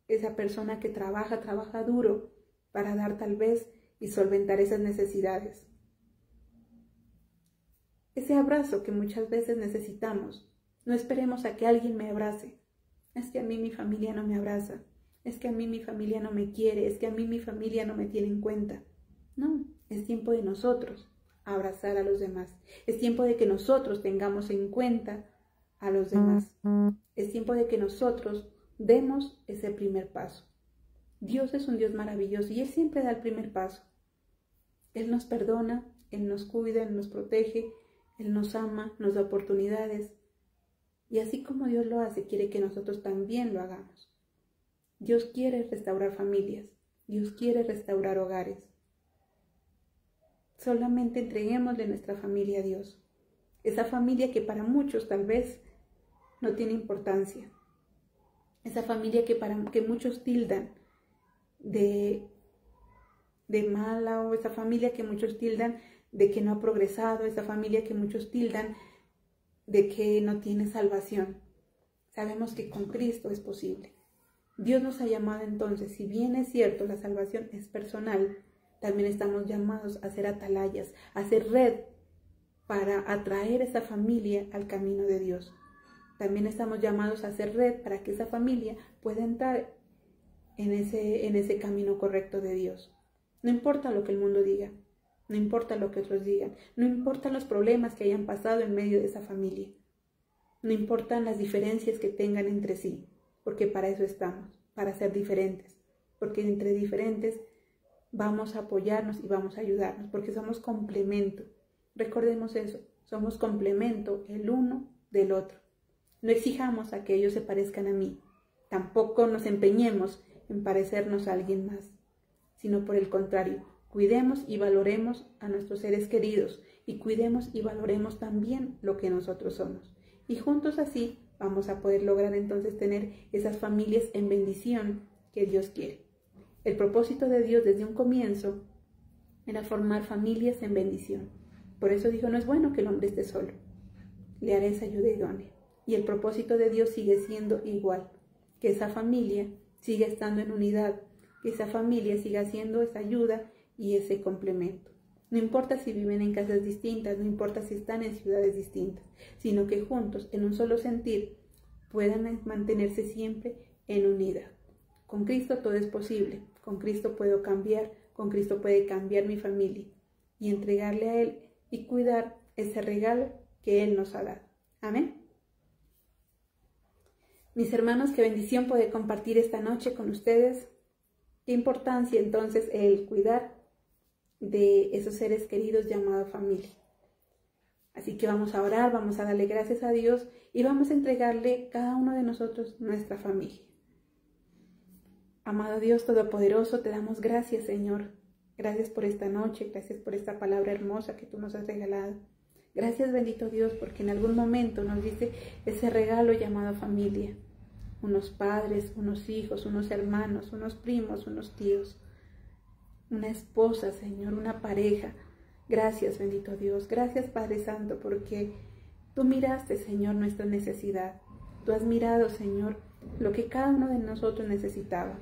Esa persona que trabaja duro para dar tal vez y solventar esas necesidades. Ese abrazo que muchas veces necesitamos. No esperemos a que alguien me abrace. Es que a mí mi familia no me abraza. Es que a mí mi familia no me quiere. Es que a mí mi familia no me tiene en cuenta. No, es tiempo de nosotros abrazar a los demás. Es tiempo de que nosotros tengamos en cuenta a los demás. Es tiempo de que nosotros demos ese primer paso. Dios es un Dios maravilloso y Él siempre da el primer paso. Él nos perdona, Él nos cuida, Él nos protege, Él nos ama, nos da oportunidades. Y así como Dios lo hace, quiere que nosotros también lo hagamos. Dios quiere restaurar familias. Dios quiere restaurar hogares. Solamente entreguémosle nuestra familia a Dios. Esa familia que para muchos tal vez no tiene importancia. Esa familia que muchos tildan de mala, o esa familia que muchos tildan de que no ha progresado, esa familia que muchos tildan de que no tiene salvación. Sabemos que con Cristo es posible. Dios nos ha llamado entonces, si bien es cierto, la salvación es personal, también estamos llamados a ser atalayas, a hacer red para atraer esa familia al camino de Dios. También estamos llamados a hacer red para que esa familia pueda entrar en ese camino correcto de Dios. No importa lo que el mundo diga, no importa lo que otros digan, no importan los problemas que hayan pasado en medio de esa familia, no importan las diferencias que tengan entre sí, porque para eso estamos, para ser diferentes, porque entre diferentes vamos a apoyarnos y vamos a ayudarnos, porque somos complemento. Recordemos eso, somos complemento el uno del otro. No exijamos a que ellos se parezcan a mí, tampoco nos empeñemos en parecernos a alguien más, sino por el contrario, cuidemos y valoremos a nuestros seres queridos y cuidemos y valoremos también lo que nosotros somos. Y juntos así vamos a poder lograr entonces tener esas familias en bendición que Dios quiere. El propósito de Dios desde un comienzo era formar familias en bendición. Por eso dijo, no es bueno que el hombre esté solo, le haré esa ayuda idónea. Y el propósito de Dios sigue siendo igual, que esa familia siga estando en unidad, que esa familia siga haciendo esa ayuda y ese complemento. No importa si viven en casas distintas, no importa si están en ciudades distintas, sino que juntos, en un solo sentir, puedan mantenerse siempre en unidad. Con Cristo todo es posible, con Cristo puedo cambiar, con Cristo puede cambiar mi familia y entregarle a Él y cuidar ese regalo que Él nos ha dado. Amén. Mis hermanos, qué bendición poder compartir esta noche con ustedes. Qué importancia entonces el cuidar de esos seres queridos llamados familia. Así que vamos a orar, vamos a darle gracias a Dios y vamos a entregarle cada uno de nosotros nuestra familia. Amado Dios Todopoderoso, te damos gracias, Señor. Gracias por esta noche, gracias por esta palabra hermosa que tú nos has regalado. Gracias, bendito Dios, porque en algún momento nos diste ese regalo llamado familia. Unos padres, unos hijos, unos hermanos, unos primos, unos tíos. Una esposa, Señor, una pareja. Gracias, bendito Dios. Gracias, Padre Santo, porque tú miraste, Señor, nuestra necesidad. Tú has mirado, Señor, lo que cada uno de nosotros necesitaba.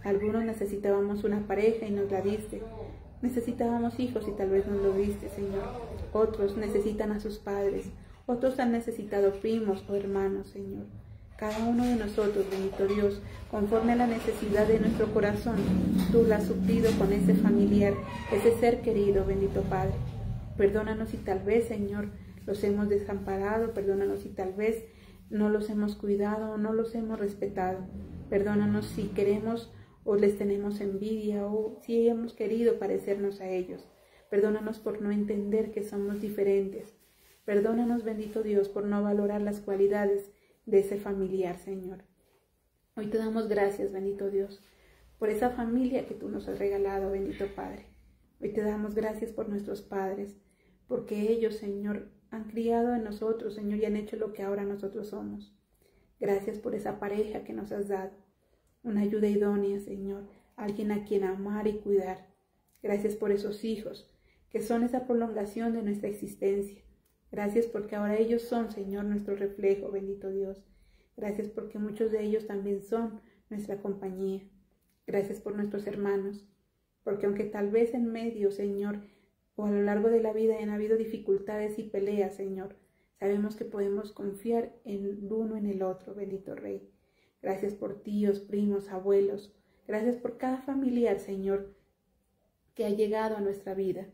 Algunos necesitábamos una pareja y nos la diste. Necesitábamos hijos y tal vez nos lo diste, Señor. Otros necesitan a sus padres. Otros han necesitado primos o hermanos, Señor. Cada uno de nosotros, bendito Dios, conforme a la necesidad de nuestro corazón, tú la has suplido con ese familiar, ese ser querido, bendito Padre. Perdónanos si tal vez, Señor, los hemos desamparado. Perdónanos si tal vez no los hemos cuidado o no los hemos respetado. Perdónanos si queremos o les tenemos envidia o si hemos querido parecernos a ellos. Perdónanos por no entender que somos diferentes. Perdónanos, bendito Dios, por no valorar las cualidades de ese familiar, Señor. Hoy te damos gracias, bendito Dios, por esa familia que tú nos has regalado, bendito Padre. Hoy te damos gracias por nuestros padres, porque ellos, Señor, han criado en nosotros, Señor, y han hecho lo que ahora nosotros somos. Gracias por esa pareja que nos has dado, una ayuda idónea, Señor, alguien a quien amar y cuidar. Gracias por esos hijos, que son esa prolongación de nuestra existencia. Gracias porque ahora ellos son, Señor, nuestro reflejo, bendito Dios. Gracias porque muchos de ellos también son nuestra compañía. Gracias por nuestros hermanos, porque aunque tal vez en medio, Señor, o a lo largo de la vida hayan habido dificultades y peleas, Señor, sabemos que podemos confiar en el uno en el otro, bendito Rey. Gracias por tíos, primos, abuelos. Gracias por cada familiar, Señor, que ha llegado a nuestra vida.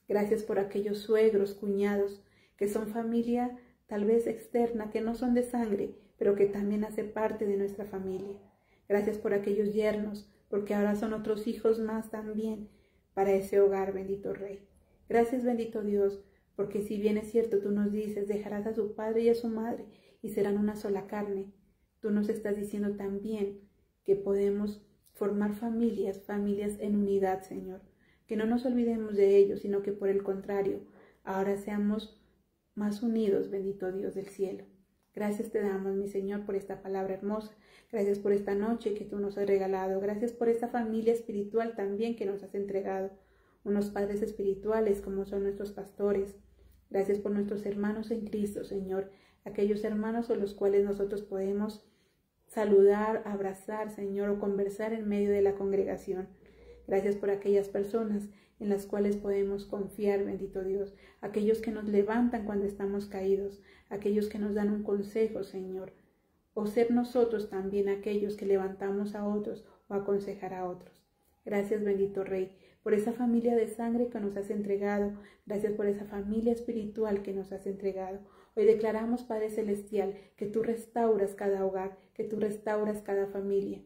Gracias por aquellos suegros, cuñados, que son familia tal vez externa, que no son de sangre, pero que también hace parte de nuestra familia. Gracias por aquellos yernos, porque ahora son otros hijos más también para ese hogar, bendito Rey. Gracias, bendito Dios, porque si bien es cierto, tú nos dices, dejarás a su padre y a su madre y serán una sola carne. Tú nos estás diciendo también que podemos formar familias en unidad, Señor. Que no nos olvidemos de ellos, sino que por el contrario, ahora seamos más unidos, bendito Dios del cielo. Gracias te damos, mi Señor, por esta palabra hermosa. Gracias por esta noche que tú nos has regalado. Gracias por esta familia espiritual también que nos has entregado. Unos padres espirituales como son nuestros pastores. Gracias por nuestros hermanos en Cristo, Señor. Aquellos hermanos con los cuales nosotros podemos saludar, abrazar, Señor, o conversar en medio de la congregación. Gracias por aquellas personas en las cuales podemos confiar, bendito Dios. Aquellos que nos levantan cuando estamos caídos. Aquellos que nos dan un consejo, Señor. O ser nosotros también aquellos que levantamos a otros o aconsejar a otros. Gracias, bendito Rey, por esa familia de sangre que nos has entregado. Gracias por esa familia espiritual que nos has entregado. Hoy declaramos, Padre Celestial, que tú restauras cada hogar, que tú restauras cada familia.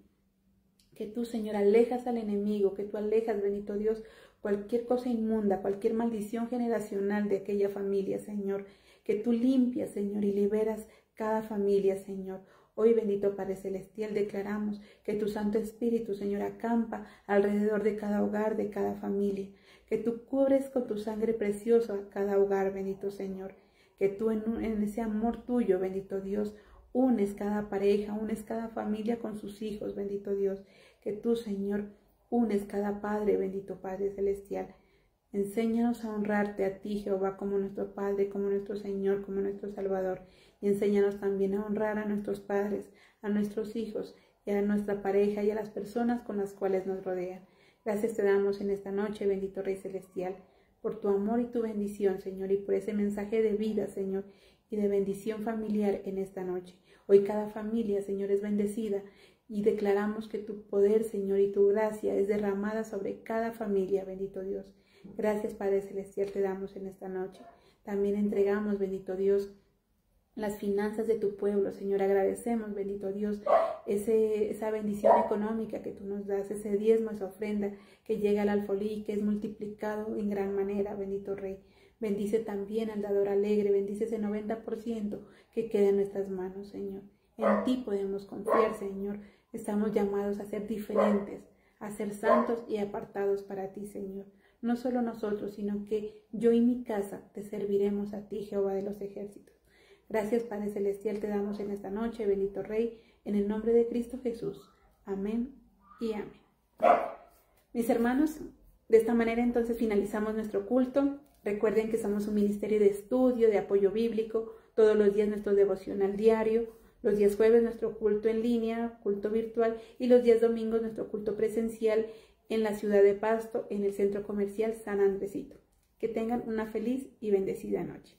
Que tú, Señor, alejas al enemigo, que tú alejas, bendito Dios, cualquier cosa inmunda, cualquier maldición generacional de aquella familia, Señor. Que tú limpias, Señor, y liberas cada familia, Señor. Hoy, bendito Padre Celestial, declaramos que tu Santo Espíritu, Señor, acampa alrededor de cada hogar, de cada familia. Que tú cubres con tu sangre preciosa a cada hogar, bendito Señor. Que tú en ese amor tuyo, bendito Dios, unes cada pareja, unes cada familia con sus hijos, bendito Dios. Que tú, Señor, unes cada padre, bendito Padre Celestial. Enséñanos a honrarte a ti, Jehová, como nuestro Padre, como nuestro Señor, como nuestro Salvador. Y enséñanos también a honrar a nuestros padres, a nuestros hijos, y a nuestra pareja y a las personas con las cuales nos rodean. Gracias te damos en esta noche, bendito Rey Celestial, por tu amor y tu bendición, Señor, y por ese mensaje de vida, Señor, y de bendición familiar en esta noche. Hoy cada familia, Señor, es bendecida y declaramos que tu poder, Señor, y tu gracia es derramada sobre cada familia, bendito Dios. Gracias, Padre Celestial, te damos en esta noche. También entregamos, bendito Dios, las finanzas de tu pueblo, Señor. Agradecemos, bendito Dios, esa bendición económica que tú nos das, ese diezmo, esa ofrenda que llega al alfolí y que es multiplicado en gran manera, bendito Rey. Bendice también al dador alegre, bendice ese 90% que queda en nuestras manos, Señor. En ti podemos confiar, Señor. Estamos llamados a ser diferentes, a ser santos y apartados para ti, Señor. No solo nosotros, sino que yo y mi casa te serviremos a ti, Jehová de los ejércitos. Gracias, Padre Celestial, te damos en esta noche, bendito Rey, en el nombre de Cristo Jesús. Amén y amén. Mis hermanos, de esta manera entonces finalizamos nuestro culto. Recuerden que somos un ministerio de estudio, de apoyo bíblico. Todos los días nuestro devocional diario. Los días jueves nuestro culto en línea, culto virtual. Y los días domingos nuestro culto presencial en la ciudad de Pasto, en el centro comercial San Andresito. Que tengan una feliz y bendecida noche.